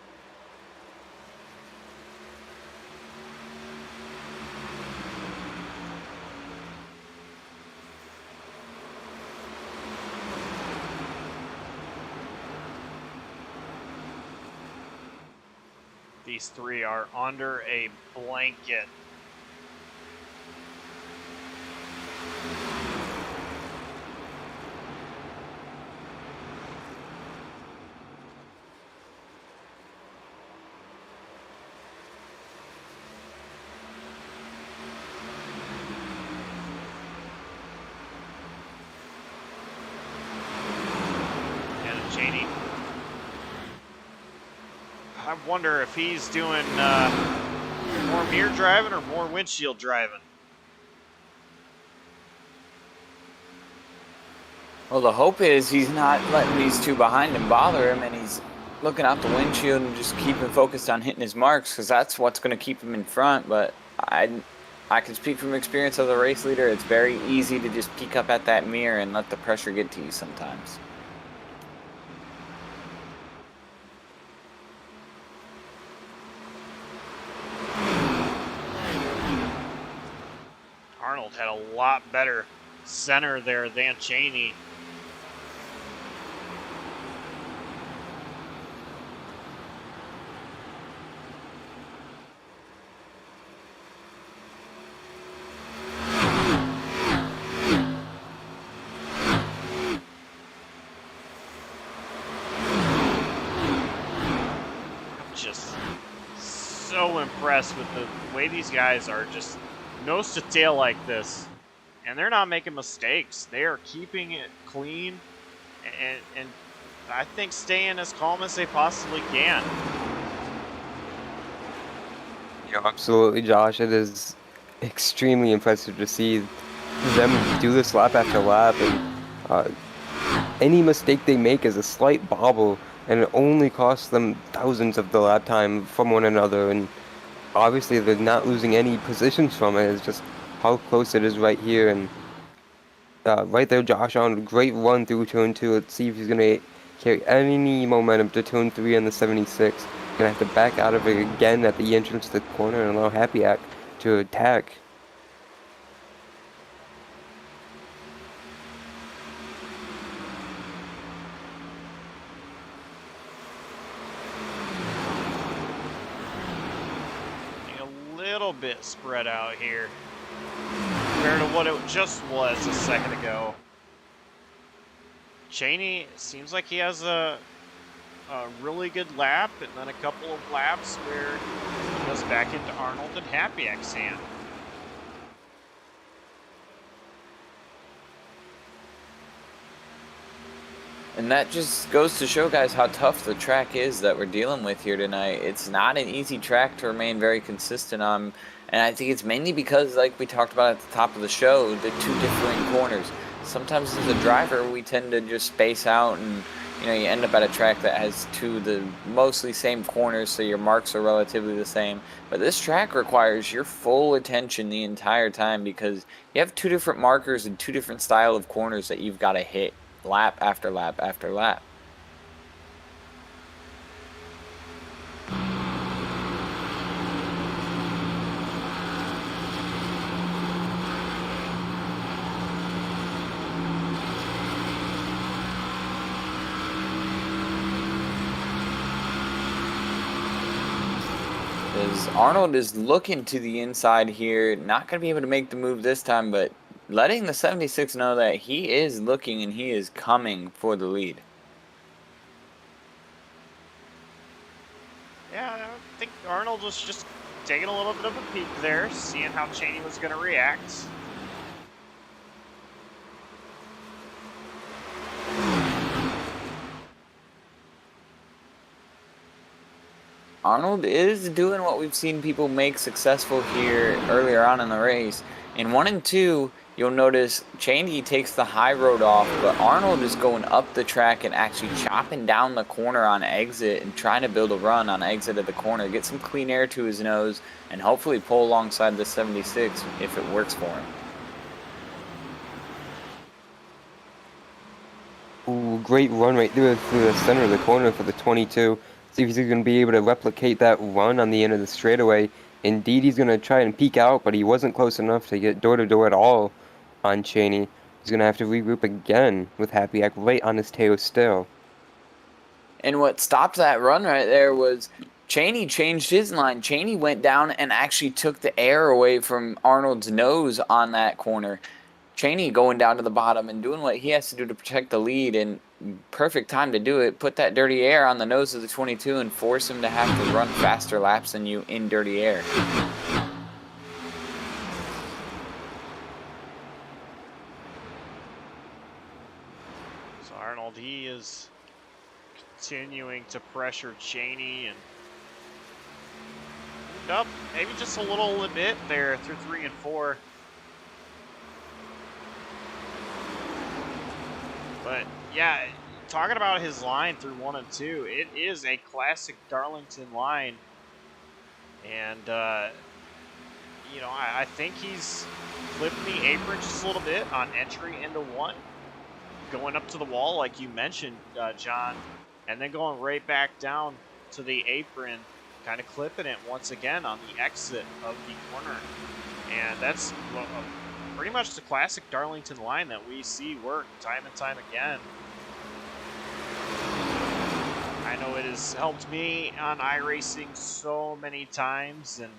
These 3 are under a blanket. And Cheney, I wonder if he's doing more mirror driving or more windshield driving. Well, the hope is he's not letting these 2 behind him bother him, and he's looking out the windshield and just keeping focused on hitting his marks, because that's what's going to keep him in front. But I can speak from experience as a race leader. It's very easy to just peek up at that mirror and let the pressure get to you sometimes. Arnold had a lot better center there than Cheney. impressed with the way these guys are just nose to tail like this. And they're not making mistakes. They are keeping it clean and I think staying as calm as they possibly can. Absolutely, Josh. It is extremely impressive to see them do this lap after lap, and any mistake they make is a slight bobble, and it only costs them thousands of the lap time from one another. And obviously, they're not losing any positions from it. It's just how close it is right here. And right there, Josh on a great run through turn 2. Let's see if he's gonna carry any momentum to turn 3 on the 76. Gonna have to back out of it again at the entrance to the corner and allow Happy Act to attack. A little bit spread out here compared to what it just was a second ago. Cheney seems like he has a really good lap, and then a couple of laps where he goes back into Arnold and Happy Act's hand. And that just goes to show, guys, how tough the track is that we're dealing with here tonight. It's not an easy track to remain very consistent on, and I think it's mainly because, like we talked about at the top of the show, the two differing corners. Sometimes as a driver, we tend to just space out, and you end up at a track that has the mostly same corners, so your marks are relatively the same. But this track requires your full attention the entire time because you have two different markers and two different style of corners that you've got to hit lap after lap after lap. As Arnold is looking to the inside here, not going to be able to make the move this time, but letting the 76 know that he is looking and he is coming for the lead. Yeah, I think Arnold was just taking a little bit of a peek there, seeing how Cheney was going to react. Arnold is doing what we've seen people make successful here earlier on in the race. In 1 and 2, you'll notice Cheney takes the high road off, but Arnold is going up the track and actually chopping down the corner on exit and trying to build a run on exit of the corner, get some clean air to his nose, and hopefully pull alongside the 76 if it works for him. Ooh, great run right through the center of the corner for the 22. See if he's going to be able to replicate that run on the end of the straightaway. Indeed, he's going to try and peek out, but he wasn't close enough to get door-to-door at all on Cheney. He's going to have to regroup again with Happy Act right on his tail still. And what stopped that run right there was Cheney changed his line. Cheney went down and actually took the air away from Arnold's nose on that corner. Cheney going down to the bottom and doing what he has to do to protect the lead, and perfect time to do it. Put that dirty air on the nose of the 22 and force him to have to run faster laps than you in dirty air. So Arnold, he is continuing to pressure Cheney and moved up maybe just a little bit there through 3 and 4. But yeah, talking about his line through 1 and 2, it is a classic Darlington line. And, I think he's flipped the apron just a little bit on entry into 1. Going up to the wall, like you mentioned, John, and then going right back down to the apron, kind of clipping it once again on the exit of the corner. And that's pretty much the classic Darlington line that we see work time and time again. I know it has helped me on iRacing so many times, and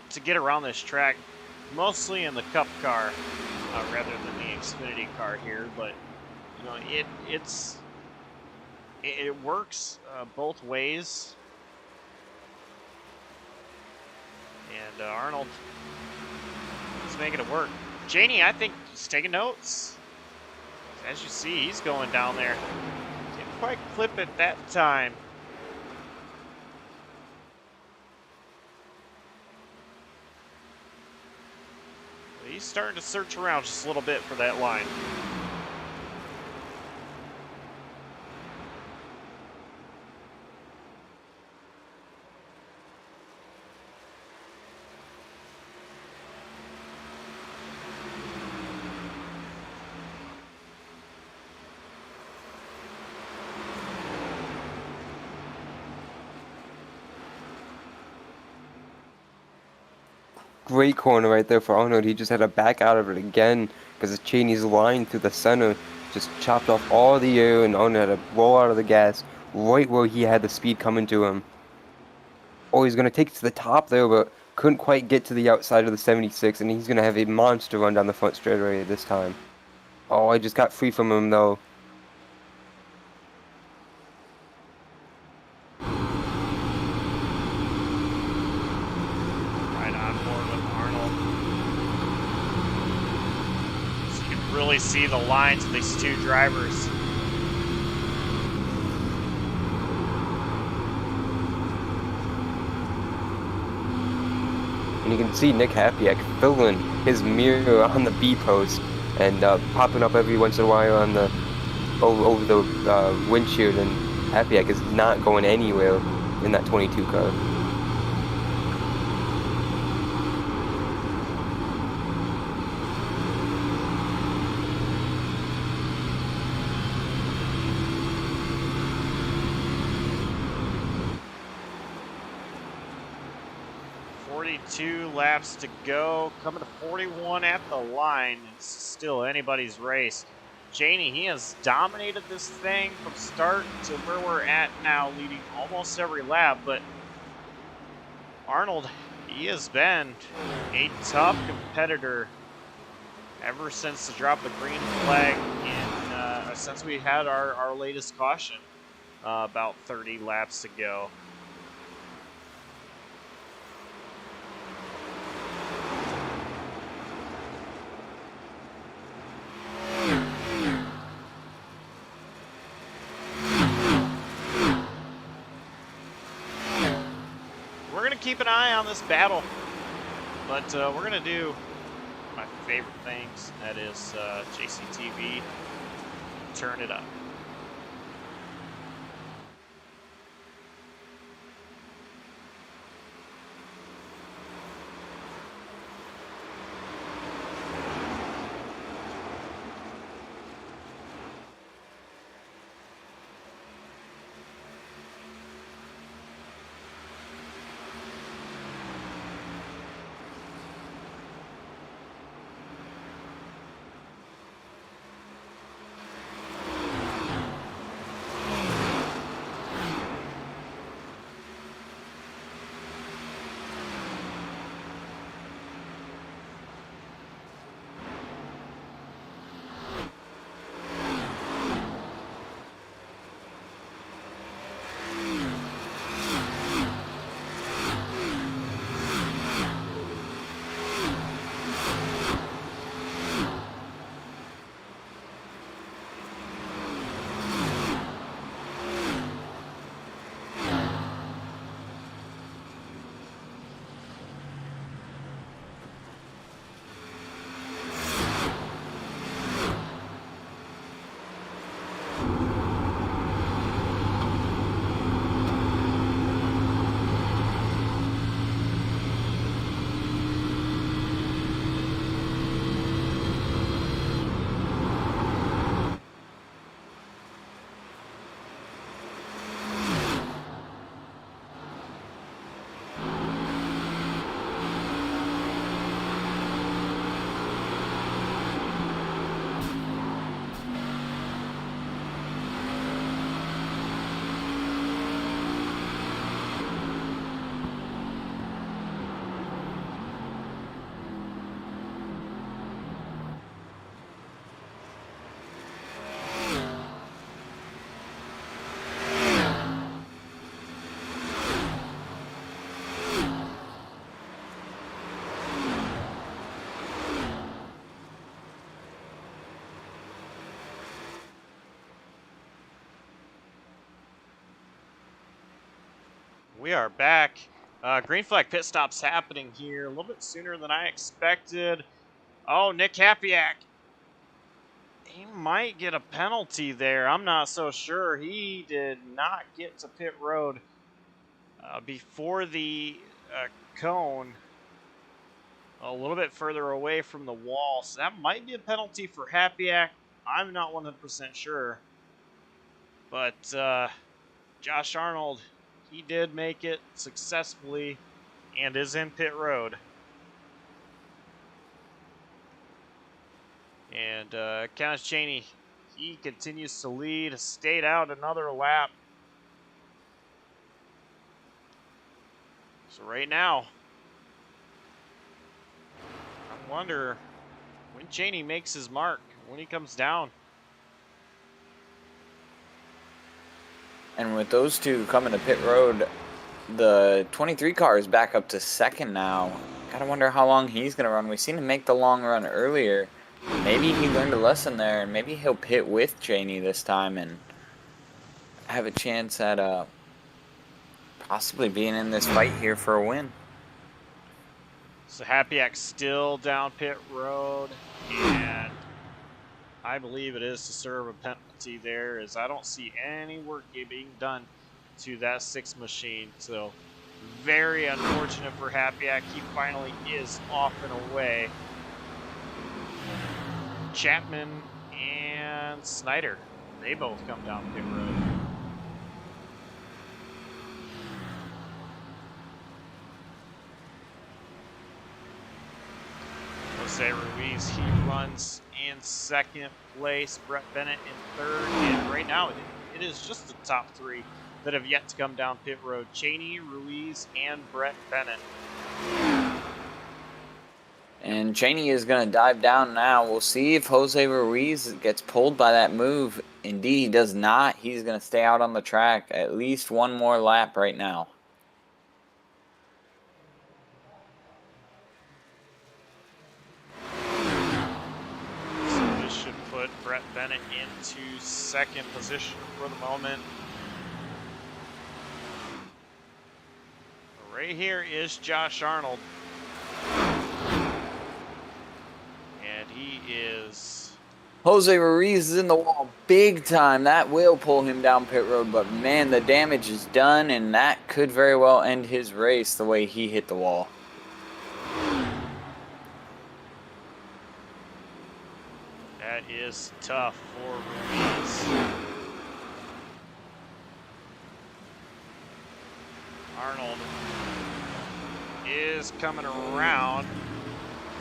to get around this track, mostly in the Cup car rather than the Xfinity car here, but it works both ways. And Arnold is making it work. Janie, I think he's taking notes. As you see, he's going down there. Didn't quite clip it that time. But he's starting to search around just a little bit for that line. Great corner right there for Arnold. He just had to back out of it again because Cheney's line through the center just chopped off all the air, and Arnold had to roll out of the gas right where he had the speed coming to him. Oh, he's going to take it to the top there, but couldn't quite get to the outside of the 76, and he's going to have a monster run down the front straightaway this time. Oh, I just got free from him, though. Right on board with Arnold. So you can really see the lines of these two drivers. And you can see Nick Hapiak filling his mirror on the B post and popping up every once in a while on the over the windshield. And Hapiak is not going anywhere in that 22 car. Two laps to go, coming to 41 at the line. It's still anybody's race. Janie, he has dominated this thing from start to where we're at now, leading almost every lap, but Arnold, he has been a tough competitor ever since the drop of the green flag since we had our latest caution about 30 laps ago. Keep an eye on this battle, but we're gonna do my favorite things, that is JCTV, turn it up. We are back. Green flag pit stop's happening here a little bit sooner than I expected. Oh, Nick Hapiak. He might get a penalty there. I'm not so sure. He did not get to pit road before the cone. A little bit further away from the wall. So that might be a penalty for Hapiak. I'm not 100% sure. But Josh Arnold, he did make it successfully and is in pit road. And Kenneth Cheney, he continues to lead, stayed out another lap. So right now, I wonder when Cheney makes his mark, when he comes down. And with those two coming to pit road, the 23 car is back up to second now. Gotta wonder how long he's gonna run. We've seen him make the long run earlier. Maybe he learned a lesson there, and maybe he'll pit with Cheney this time and have a chance at possibly being in this fight here for a win. So Hapiak still down pit road, and I believe it is to serve a penalty there, as I don't see any work being done to that 6 machine. So very unfortunate for Hapiak. He finally is off and away. Chapman and Snyder, they both come down pit road. Jose Ruiz, he runs in second place. Brett Bennett in third. And right now, it is just the top 3 that have yet to come down pit road. Cheney, Ruiz, and Brett Bennett. And Cheney is going to dive down now. We'll see if Jose Ruiz gets pulled by that move. Indeed, he does not. He's going to stay out on the track at least one more lap right now. So this should put Brett Bennett into second position for the moment. Right here is Josh Arnold. And he is... Jose Ruiz is in the wall big time. That will pull him down pit road, but man, the damage is done, and that could very well end his race the way he hit the wall. That is tough for Ruiz. Arnold is coming around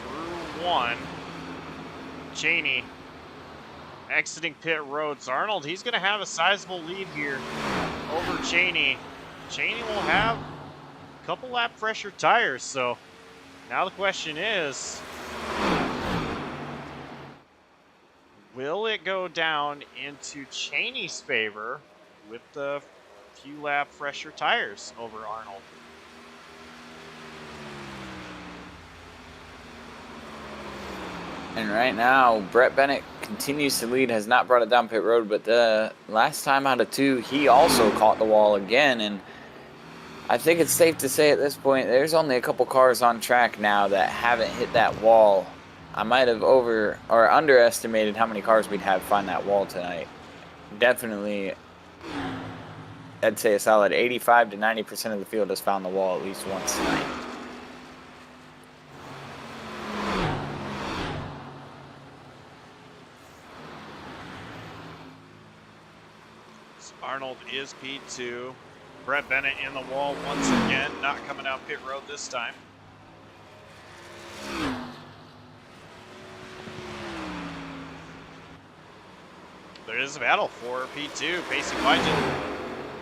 through 1. Cheney exiting pit road. So Arnold, he's going to have a sizable lead here over Cheney. Cheney will have a couple lap fresher tires. So now the question is, will it go down into Cheney's favor with the few lap fresher tires over Arnold? And right now, Brett Bennett continues to lead, has not brought it down pit road, but the last time out of 2, he also caught the wall again. And I think it's safe to say at this point, there's only a couple cars on track now that haven't hit that wall. I might have underestimated how many cars we'd have find that wall tonight. Definitely, I'd say a solid 85 to 90% of the field has found the wall at least once tonight. Arnold is P2. Brett Bennett in the wall once again, not coming out pit road this time. There is a battle for P2. Pacey Wygent,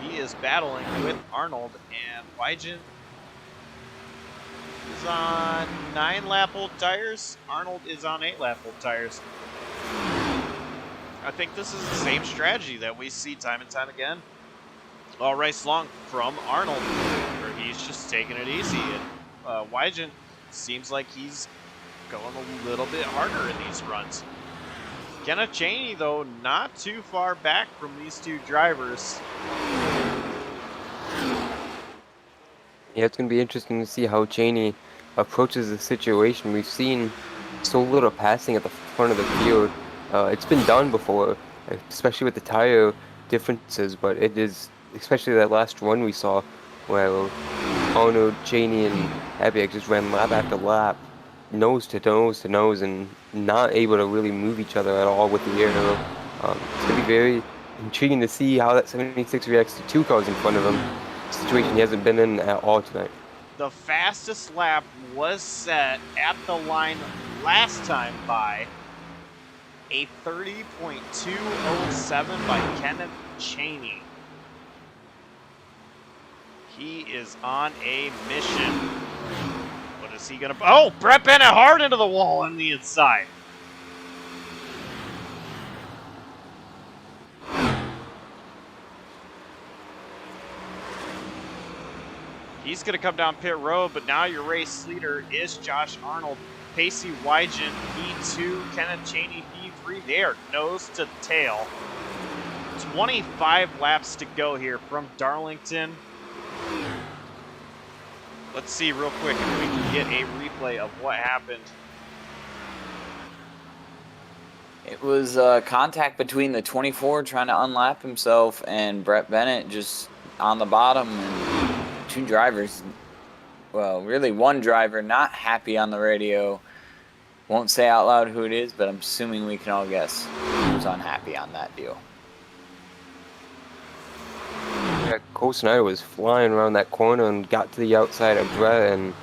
he is battling with Arnold, and Wygent is on 9 lap old tires. Arnold is on 8 lap old tires. I think this is the same strategy that we see time and time again all race long from Arnold, where he's just taking it easy. And Wygent seems like he's going a little bit harder in these runs. Kenneth Cheney, though, not too far back from these two drivers. Yeah, it's going to be interesting to see how Cheney approaches the situation. We've seen so little passing at the front of the field. It's been done before, especially with the tire differences, but it is, especially that last run we saw, where Arnold, Cheney, and Abiak just ran lap after lap, nose to nose to nose, and not able to really move each other at all with the air. It's going to be very intriguing to see how that 76 reacts to two cars in front of him. Situation he hasn't been in at all tonight. The fastest lap was set at the line last time by a 30.207 by Kenneth Cheney. He is on a mission. What is he gonna? Oh, Brett Bennett hard into the wall on the inside. He's going to come down pit road, but now your race leader is Josh Arnold. Pacey Wygen, P2, Kenneth Cheney, P3. They are nose to tail. 25 laps to go here from Darlington. Let's see real quick if we can get a replay of what happened. It was contact between the 24 trying to unlap himself and Brett Bennett just on the bottom, and two drivers, well, really one driver not happy on the radio. Won't say out loud who it is, but I'm assuming we can all guess who's unhappy on that deal. Yeah, Cole Snyder was flying around that corner and got to the outside of Brett, and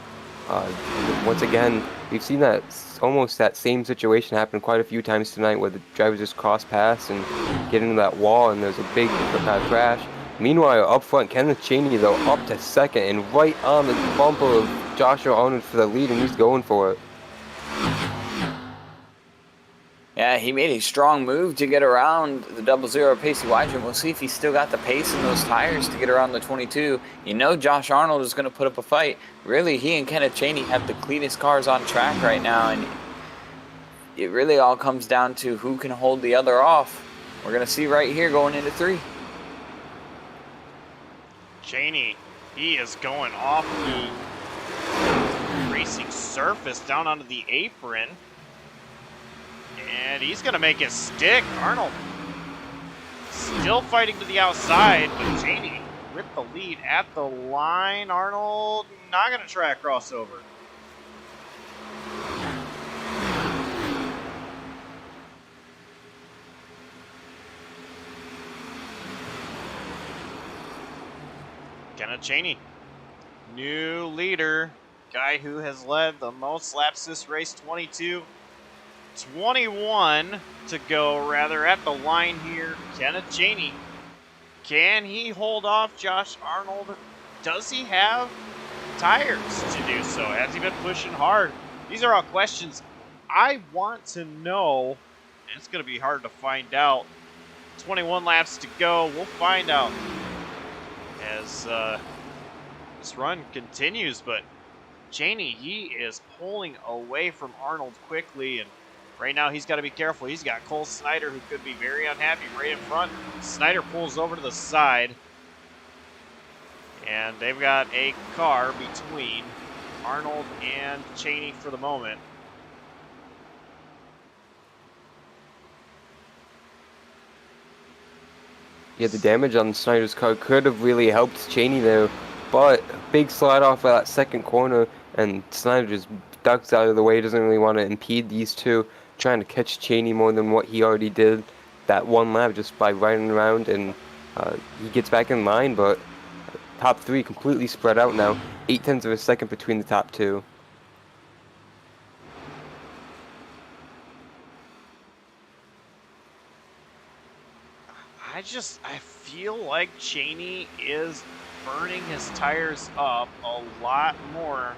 once again, we've seen that almost that same situation happen quite a few times tonight, where the drivers just cross paths and get into that wall, and there's a big crash. Meanwhile, up front, Kenneth Cheney, though, up to second and right on the bumper of Joshua Arnold for the lead, and he's going for it. Yeah, he made a strong move to get around the 00 Pacey Wygen. We'll see if he's still got the pace in those tires to get around the 22. You know Josh Arnold is going to put up a fight. Really, he and Kenneth Cheney have the cleanest cars on track right now, and it really all comes down to who can hold the other off. We're going to see right here going into 3. Cheney, he is going off the racing surface down onto the apron. And he's going to make it stick. Arnold still fighting to the outside, but Cheney with the lead at the line. Arnold not going to try a crossover. Kenneth Cheney, new leader, guy who has led the most laps this race, 22. 21 to go, rather, at the line here. Kenneth Cheney, can he hold off Josh Arnold? Does he have tires to do so? Has he been pushing hard? These are all questions I want to know, and it's going to be hard to find out. 21 laps to go. We'll find out as this run continues, but Cheney, he is pulling away from Arnold quickly, and right now he's got to be careful. He's got Cole Snyder, who could be very unhappy right in front. Snyder pulls over to the side, and they've got a car between Arnold and Cheney for the moment. Yeah, the damage on Snyder's car could have really helped Cheney there, but big slide off of that second corner, and Snyder just ducks out of the way. Doesn't really want to impede these two, trying to catch Cheney more than what he already did that one lap just by riding around, and he gets back in line, but top 3 completely spread out now. 0.8 of a second between the top 2. I feel like Cheney is burning his tires up a lot more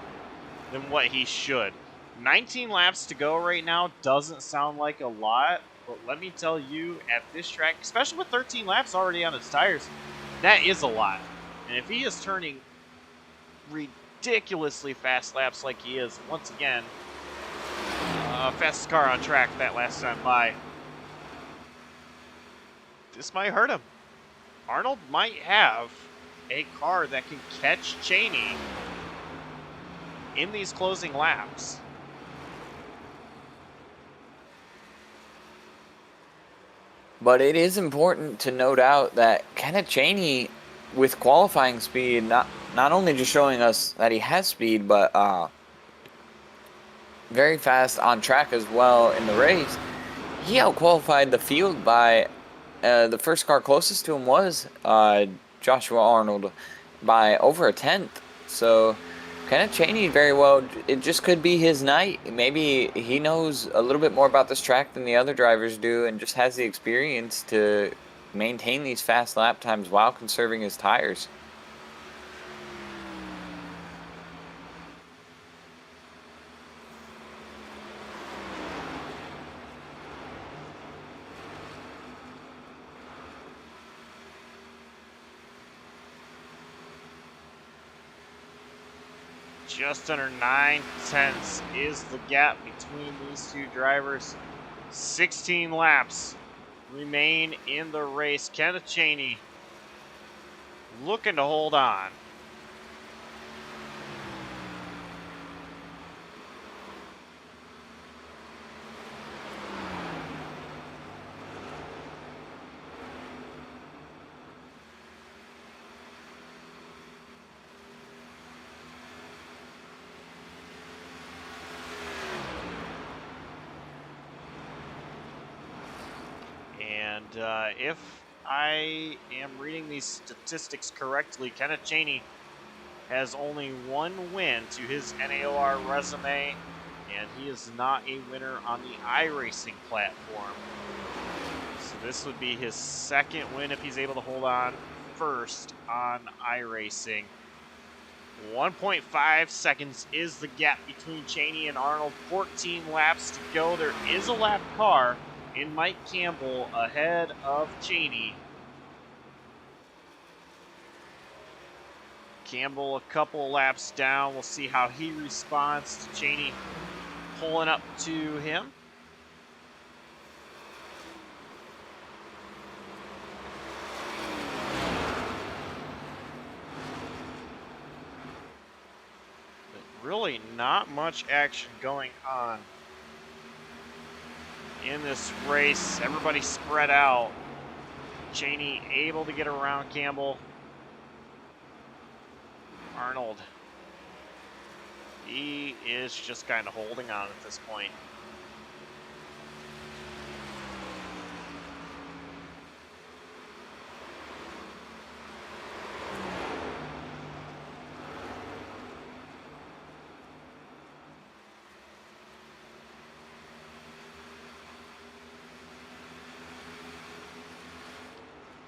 than what he should. 19 laps to go right now doesn't sound like a lot, but let me tell you, at this track, especially with 13 laps already on his tires, that is a lot. And if he is turning ridiculously fast laps like he is, once again, fastest car on track that last time by, this might hurt him. Arnold might have a car that can catch Cheney in these closing laps. But it is important to note out that Kenneth Cheney, with qualifying speed, not only just showing us that he has speed, but very fast on track as well in the race. He outqualified the field by the first car closest to him was Joshua Arnold by over a tenth. So Kenneth Cheney very well, it just could be his night. Maybe he knows a little bit more about this track than the other drivers do and just has the experience to maintain these fast lap times while conserving his tires. Just under 9/10 is the gap between these two drivers. 16 laps remain in the race. Kenneth Cheney looking to hold on. And if I am reading these statistics correctly, Kenneth Cheney has only one win to his NAOR resume, and he is not a winner on the iRacing platform. So this would be his second win if he's able to hold on first on iRacing. 1.5 seconds is the gap between Cheney and Arnold. 14 laps to go. There is a lap car in Mike Campbell ahead of Cheney. Campbell a couple laps down. We'll see how he responds to Cheney pulling up to him. But really not much action going on in this race. Everybody spread out. Cheney able to get around Campbell. Arnold, he is just kind of holding on at this point.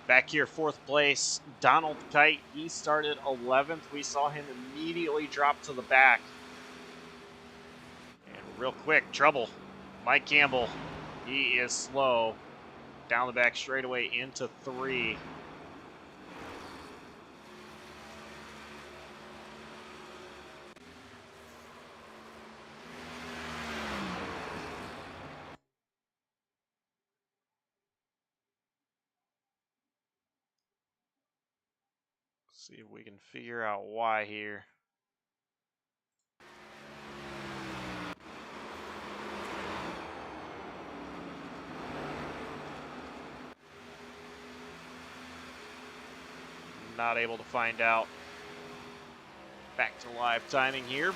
Back here, fourth place, Donald Kite. He started 11th. We saw him immediately drop to the back. And real quick, trouble. Mike Campbell, he is slow. Down the back straightaway into 3. See if we can figure out why here. Not able to find out. Back to live timing here.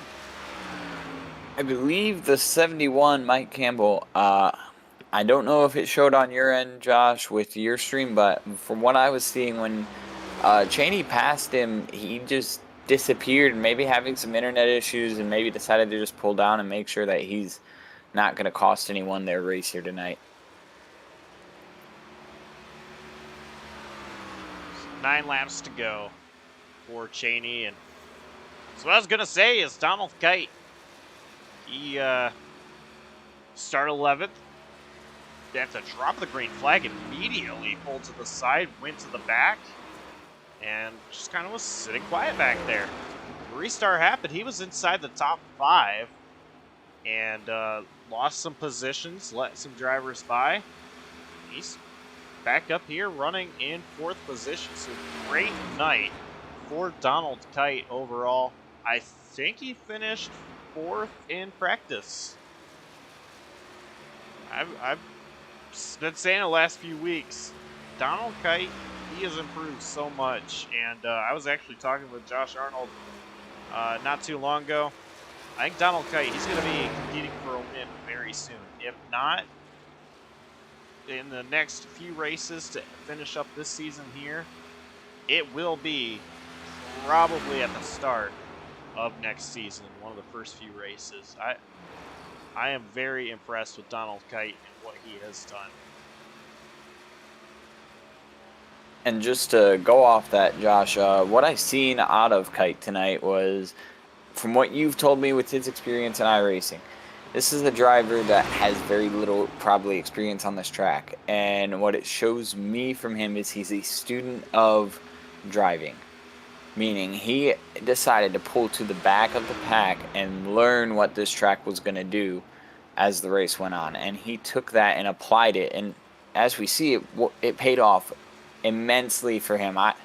I believe the 71 Mike Campbell, I don't know if it showed on your end, Josh, with your stream, but from what I was seeing when Cheney passed him, he just disappeared, maybe having some internet issues, and maybe decided to just pull down and make sure that he's not going to cost anyone their race here tonight. 9 laps to go for Cheney. And so what I was going to say is Donald Kite, he started 11th. They have to drop the green flag immediately, pulled to the side, went to the back, and just kind of was sitting quiet back there. The restart happened. He was inside the top 5 and lost some positions, let some drivers by. He's back up here running in 4th position. So great night for Donald Kite overall. I think he finished 4th in practice. I've been saying the last few weeks, Donald Kite, he has improved so much. And I was actually talking with Josh Arnold not too long ago. I think Donald Kite, he's going to be competing for a win very soon. If not, in the next few races to finish up this season here, it will be probably at the start of next season, one of the first few races. I am very impressed with Donald Kite and what he has done. And just to go off that, Josh, what I seen out of Kite tonight was, from what you've told me with his experience in iRacing, this is a driver that has very little probably experience on this track. And what it shows me from him is he's a student of driving. Meaning he decided to pull to the back of the pack and learn what this track was going to do as the race went on. And he took that and applied it. And as we see, it paid off immensely for him. I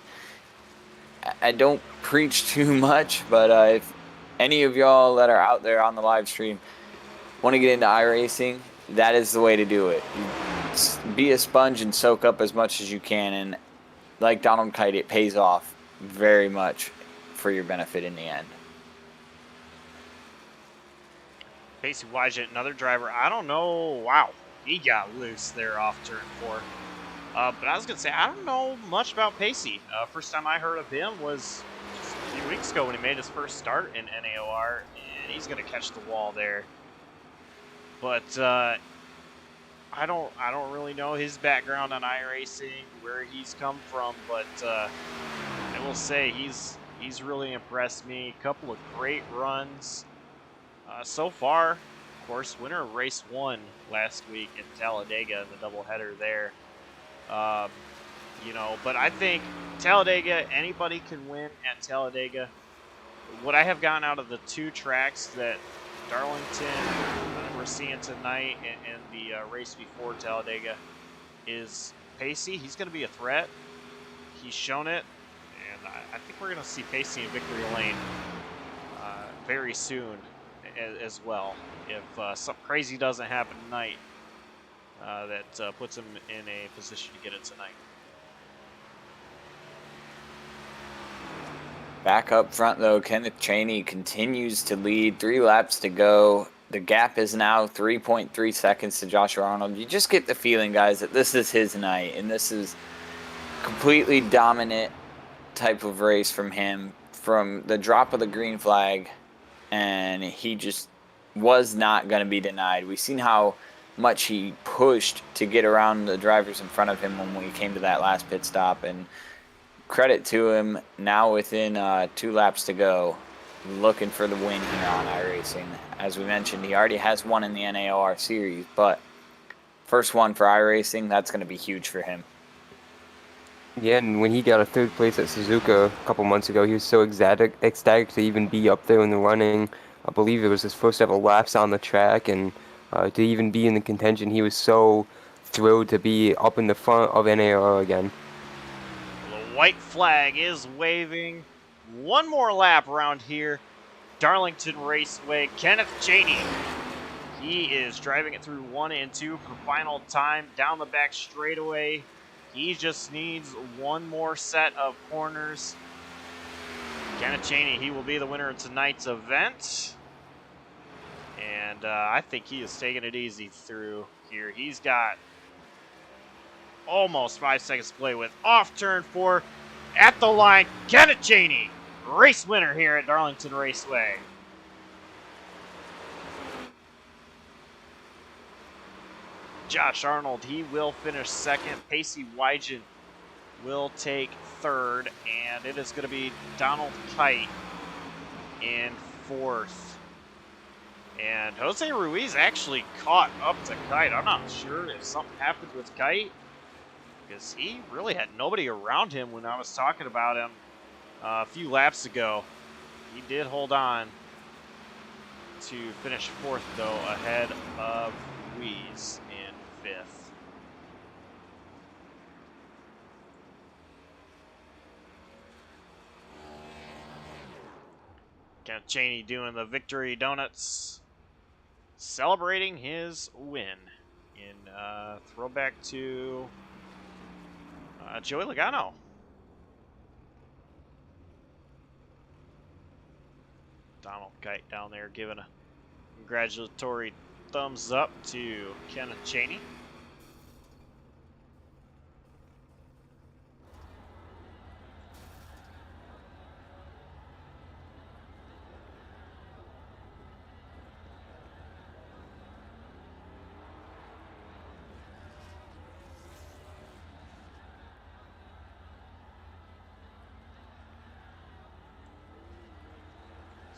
don't preach too much, but if any of y'all that are out there on the live stream want to get into iRacing, that is the way to do it. Be a sponge and soak up as much as you can, and like Donald Kite, it pays off very much for your benefit in the end. Pacey Wygent, another driver. I don't know. Wow, he got loose there off turn 4. But I was going to say, I don't know much about Pacey. First time I heard of him was just a few weeks ago when he made his first start in NAOR, and he's going to catch the wall there. But I don't really know his background on iRacing, where he's come from, but I will say he's really impressed me. A couple of great runs so far. Of course, winner of race 1 last week in Talladega, the doubleheader there. But I think Talladega, anybody can win at Talladega. What I have gotten out of the 2 tracks that Darlington we're seeing tonight in the race before Talladega is Pacey. He's going to be a threat. He's shown it, and I think we're going to see Pacey in victory lane very soon as well. If something crazy doesn't happen tonight, that puts him in a position to get it tonight. Back up front, though, Kenneth Chaney continues to lead. 3 laps to go. The gap is now 3.3 seconds to Josh Arnold. You just get the feeling, guys, that this is his night, and this is completely dominant type of race from him from the drop of the green flag, and he just was not going to be denied. We've seen how much he pushed to get around the drivers in front of him when we came to that last pit stop, and credit to him, now within 2 laps to go, looking for the win here on iRacing. As we mentioned, he already has one in the NAOR Series, but first one for iRacing, that's going to be huge for him. Yeah, and when he got a 3rd place at Suzuka a couple months ago, he was so ecstatic to even be up there in the running. I believe it was his first ever laps on the track, and to even be in the contention, he was so thrilled to be up in the front of NAR again. The white flag is waving. One more lap around here. Darlington Raceway. Kenneth Chaney. He is driving it through 1 and 2 for final time down the back straightaway. He just needs one more set of corners. Kenneth Chaney, he will be the winner of tonight's event. And I think he is taking it easy through here. He's got almost 5 seconds to play with. Off turn 4 at the line. Kenneth Chaney, race winner here at Darlington Raceway. Josh Arnold, he will finish 2nd. Pacey Wygent will take 3rd. And it is going to be Donald Kite in 4th. And Jose Ruiz actually caught up to Kite. I'm not sure if something happened with Kite, because he really had nobody around him when I was talking about him a few laps ago. He did hold on to finish 4th, though, ahead of Ruiz in 5th. Kenneth Cheney doing the victory donuts, celebrating his win in throwback to Joey Logano. Donald Kite down there giving a congratulatory thumbs up to Kenneth Cheney.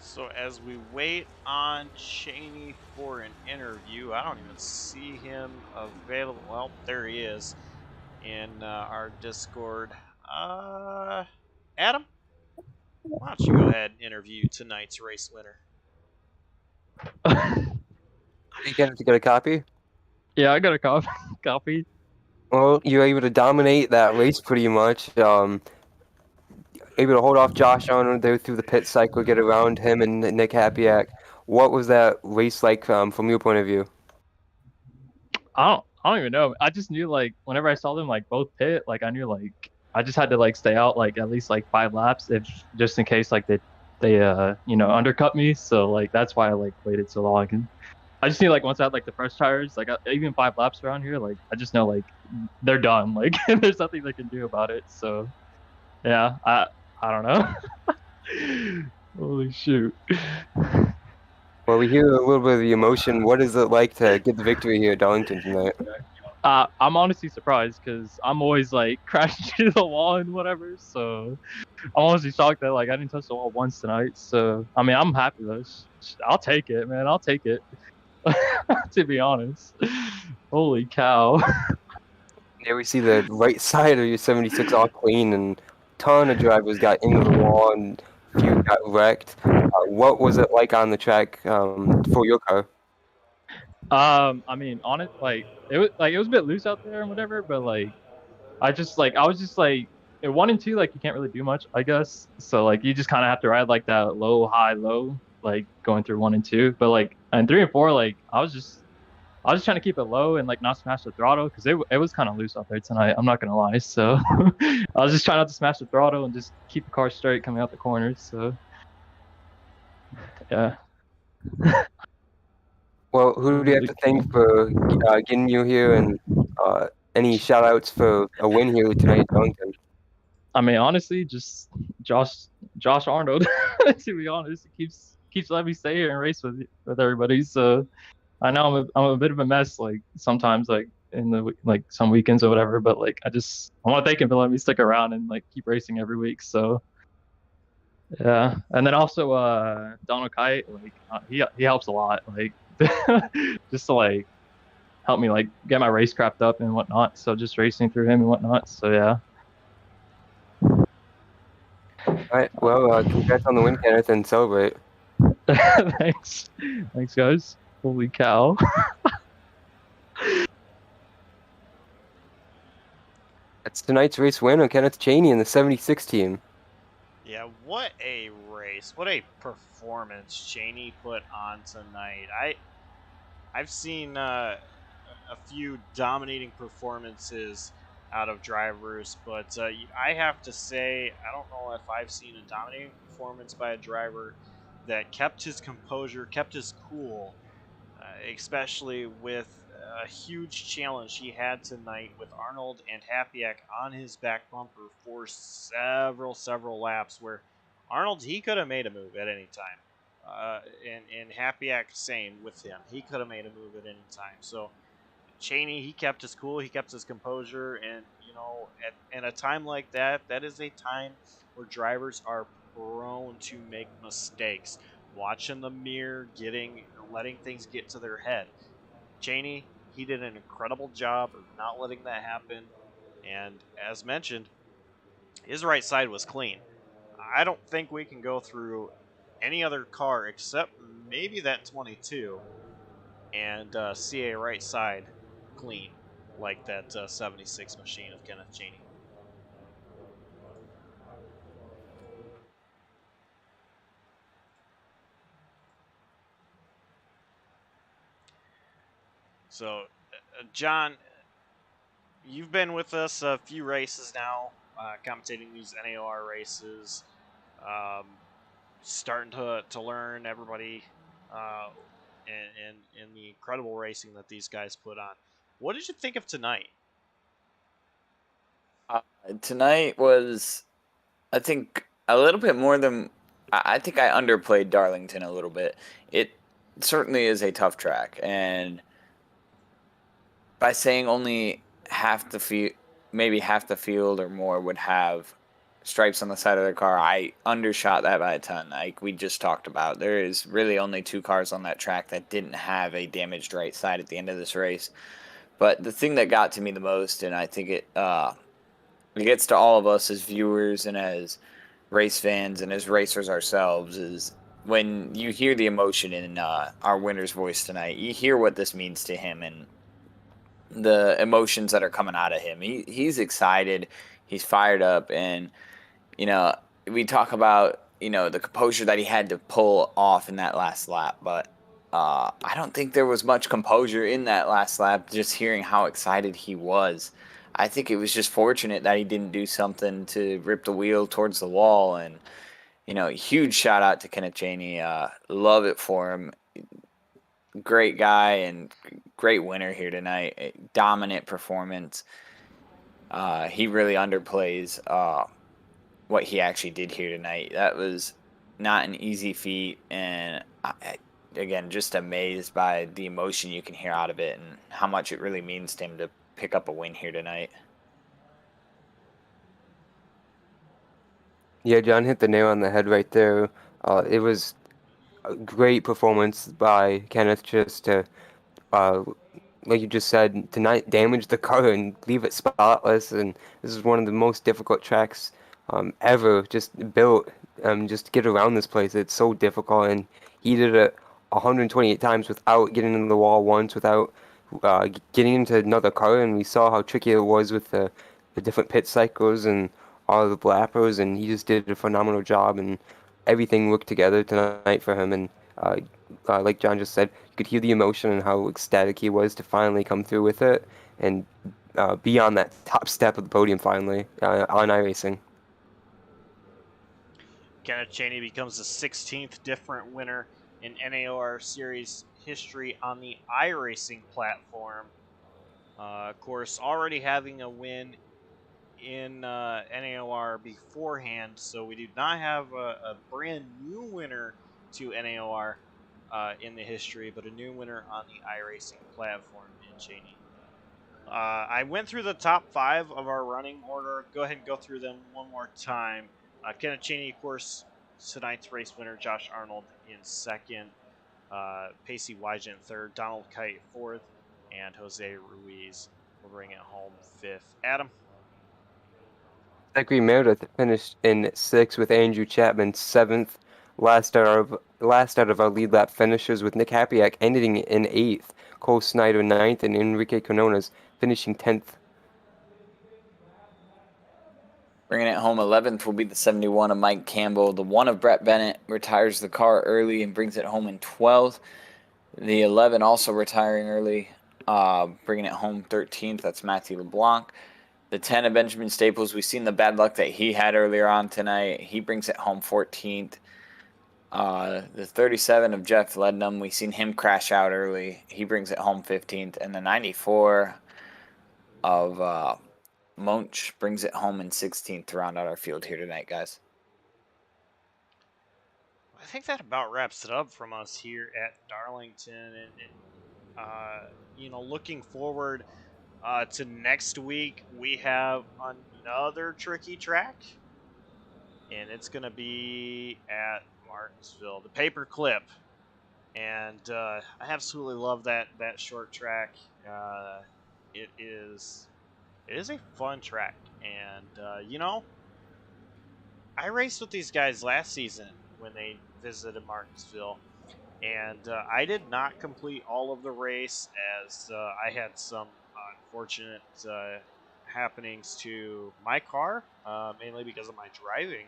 So as we wait on Cheney for an interview, I don't even see him available. Well, there he is in our Discord. Adam, why don't you go ahead and interview tonight's race winner? You have to get a copy. Yeah, I got a copy. Well, you're able to dominate that race pretty much. Able to hold off Josh on there through the pit cycle, get around him and Nick Hapiak. What was that race like from your point of view? I don't even know. I just knew like whenever I saw them like both pit, like I knew like I just had to like stay out like at least like 5 laps if just in case like they undercut me. So like that's why I like waited so long. And I just knew like once I had like the fresh tires, like even 5 laps around here, like I just know like they're done. Like there's nothing they can do about it. So yeah, I don't know. Holy shoot. Well, we hear a little bit of the emotion. What is it like to get the victory here at Darlington tonight? I'm honestly surprised because I'm always like crashing into the wall and whatever. So I'm honestly shocked that like I didn't touch the wall once tonight. So I mean, I'm happy though. I'll take it, man. I'll take it. To be honest. Holy cow. There we see the right side of your 76 all clean, and a ton of drivers got into the wall and a few got wrecked. What was it like on the track for your car? I mean, on it, like it was a bit loose out there and whatever, but like I was just like in 1 and 2, like you can't really do much, I guess. So like you just kind of have to ride like that low, high, low, like going through 1 and 2. But like in 3 and 4, like I was just trying to keep it low and like not smash the throttle because it was kind of loose out there tonight. I'm not gonna lie. So I was just trying not to smash the throttle and just keep the car straight coming out the corners. So yeah. Well, who do you have to thank for getting you here, and any shout outs for a win here tonight at Darlington? I mean, honestly, just Josh Arnold. To be honest, he keeps letting me stay here and race with everybody. So I know I'm a bit of a mess, like sometimes, like in the like some weekends or whatever. But like I want to thank him for letting me stick around and like keep racing every week. So yeah, and then also Donald Kite, like he helps a lot, like just to like help me like get my race crapped up and whatnot. So just racing through him and whatnot. So yeah. All right. Well, congrats on the win, Kenneth, and celebrate. Thanks guys. Holy cow. That's tonight's race winner, Kenneth Cheney in the 76 team. Yeah, what a race. What a performance Cheney put on tonight. I've seen a few dominating performances out of drivers, but I have to say, I don't know if I've seen a dominating performance by a driver that kept his composure, kept his cool, especially with a huge challenge he had tonight with Arnold and Hapiak on his back bumper for several laps, where Arnold, he could have made a move at any time. And Hapiak, same with him. He could have made a move at any time. So Cheney, he kept his cool, he kept his composure, and at a time like that, that is a time where drivers are prone to make mistakes. Watch in the mirror, letting things get to their head. Cheney, he did an incredible job of not letting that happen, and as mentioned, his right side was clean. I don't think we can go through any other car except maybe that 22 and see a right side clean like that 76 machine of Kenneth Cheney. So, John, you've been with us a few races now, commentating these NAOR races, um, starting to learn everybody and the incredible racing that these guys put on. What did you think of tonight? Tonight was, I think, a little bit more than I think I underplayed Darlington a little bit. It certainly is a tough track, and by saying only half the field, maybe half the field or more would have stripes on the side of their car, I undershot that by a ton. Like we just talked about, there is really only 2 cars on that track that didn't have a damaged right side at the end of this race. But the thing that got to me the most, and I think it gets to all of us as viewers and as race fans and as racers ourselves, is when you hear the emotion in our winner's voice tonight. You hear what this means to him and the emotions that are coming out of him. He's excited, he's fired up, and you know we talk about the composure that he had to pull off in that last lap, but I don't think there was much composure in that last lap. Just hearing how excited he was, I think it was just fortunate that he didn't do something to rip the wheel towards the wall. And huge shout out to Kenneth Cheney. Love it for him. Great guy and great winner here tonight. A dominant performance. He really underplays what he actually did here tonight. That was not an easy feat, and again, just amazed by the emotion you can hear out of it and how much it really means to him to pick up a win here tonight. Yeah, John hit the nail on the head right there. It was a great performance by Kenneth just to, uh, like you just said, to not damage the car and leave it spotless. And this is one of the most difficult tracks ever just built. Just to get around this place, it's so difficult. And he did it 128 times without getting into the wall once, without getting into another car. And we saw how tricky it was with the different pit cycles and all the blappers. And he just did a phenomenal job. And everything worked together tonight for him. And like John just said, you could hear the emotion and how ecstatic he was to finally come through with it and be on that top step of the podium finally on iRacing. Kenneth Cheney becomes the 16th different winner in NAOR Series history on the iRacing platform. Of course, already having a win in NAOR beforehand, so we do not have a brand new winner to NAOR in the history, but a new winner on the iRacing platform in Cheney. I went through the top 5 of our running order. Go ahead and go through them one more time. Kenneth Cheney, of course, tonight's race winner. Josh Arnold in second. Pacey Wygent third. Donald Kite fourth. And Jose Ruiz will bring it home fifth. Adam? Zachary Meredith finished in sixth with Andrew Chapman seventh. Last out of our lead lap finishers with Nick Hapiak ending in eighth. Cole Snyder ninth and Enrique Canonas finishing 10th. Bringing it home 11th will be the 71 of Mike Campbell. The 1 of Brett Bennett retires the car early and brings it home in 12th. The 11 also retiring early, bringing it home 13th. That's Matthew LeBlanc. The 10 of Benjamin Staples, we've seen the bad luck that he had earlier on tonight. He brings it home 14th. The 37 of Jeff Lednam, we've seen him crash out early. He brings it home 15th. And the 94 of Monch brings it home in 16th to round out our field here tonight, guys. I think that about wraps it up from us here at Darlington. Looking forward to next week, we have another tricky track, and it's going to be at Martinsville, the Paperclip. And I absolutely love that short track. It is a fun track, and I raced with these guys last season when they visited Martinsville, and I did not complete all of the race as I had some unfortunate happenings to my car, mainly because of my driving.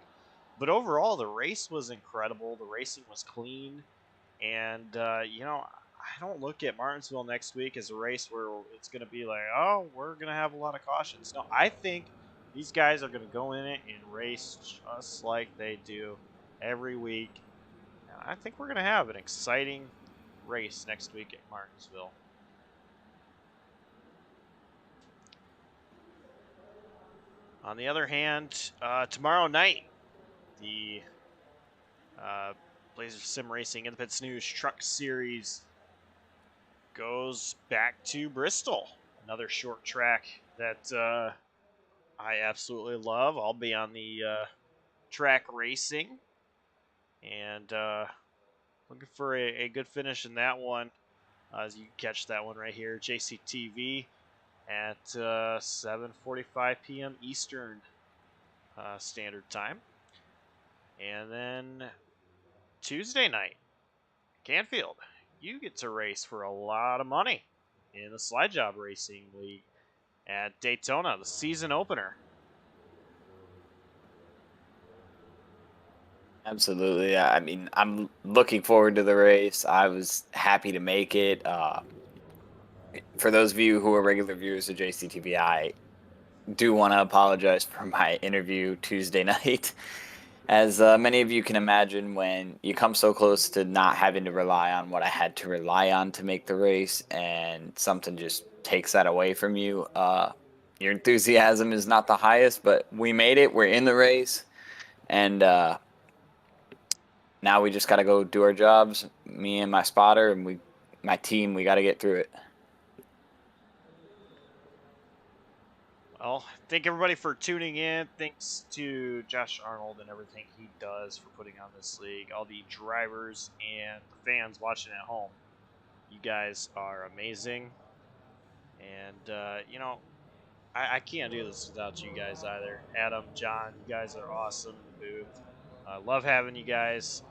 But overall, the race was incredible. The racing was clean, and I don't look at Martinsville next week as a race where it's going to be like, oh, we're going to have a lot of cautions. No, I think these guys are going to go in it and race just like they do every week. And I think we're going to have an exciting race next week at Martinsville. On the other hand, tomorrow night, the Blazer Sim Racing Independent Snooze Truck Series goes back to Bristol. Another short track that I absolutely love. I'll be on the track racing and looking for a good finish in that one. As you can catch that one right here, JCTV at 7:45 p.m. Eastern Standard Time. And then Tuesday night, Canfield, you get to race for a lot of money in the Slide Job Racing League at Daytona, the season opener. Absolutely. I mean, I'm looking forward to the race. I was happy to make it. For those of you who are regular viewers of JCTV, I do want to apologize for my interview Tuesday night. As many of you can imagine, when you come so close to not having to rely on what I had to rely on to make the race, and something just takes that away from you, your enthusiasm is not the highest, but we made it. We're in the race, and now we just got to go do our jobs, me and my spotter, and my team, we got to get through it. Well, thank everybody for tuning in. Thanks to Josh Arnold and everything he does for putting on this league. All the drivers and the fans watching at home. You guys are amazing. And, I can't do this without you guys either. Adam, John, you guys are awesome in the booth. I love having you guys.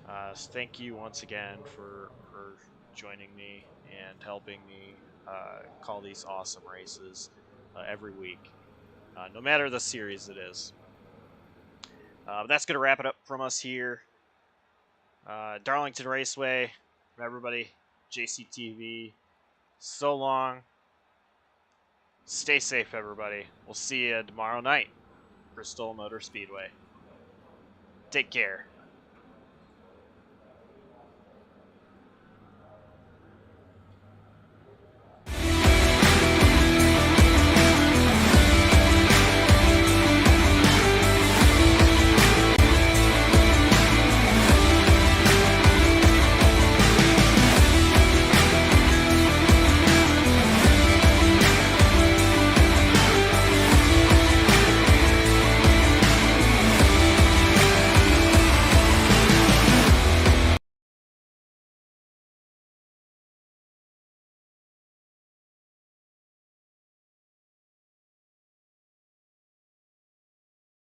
So thank you once again for joining me and helping me call these awesome races every week, no matter the series it is. That's going to wrap it up from us here. Darlington Raceway, from everybody, JCTV, so long. Stay safe, everybody. We'll see you tomorrow night, Bristol Motor Speedway. Take care.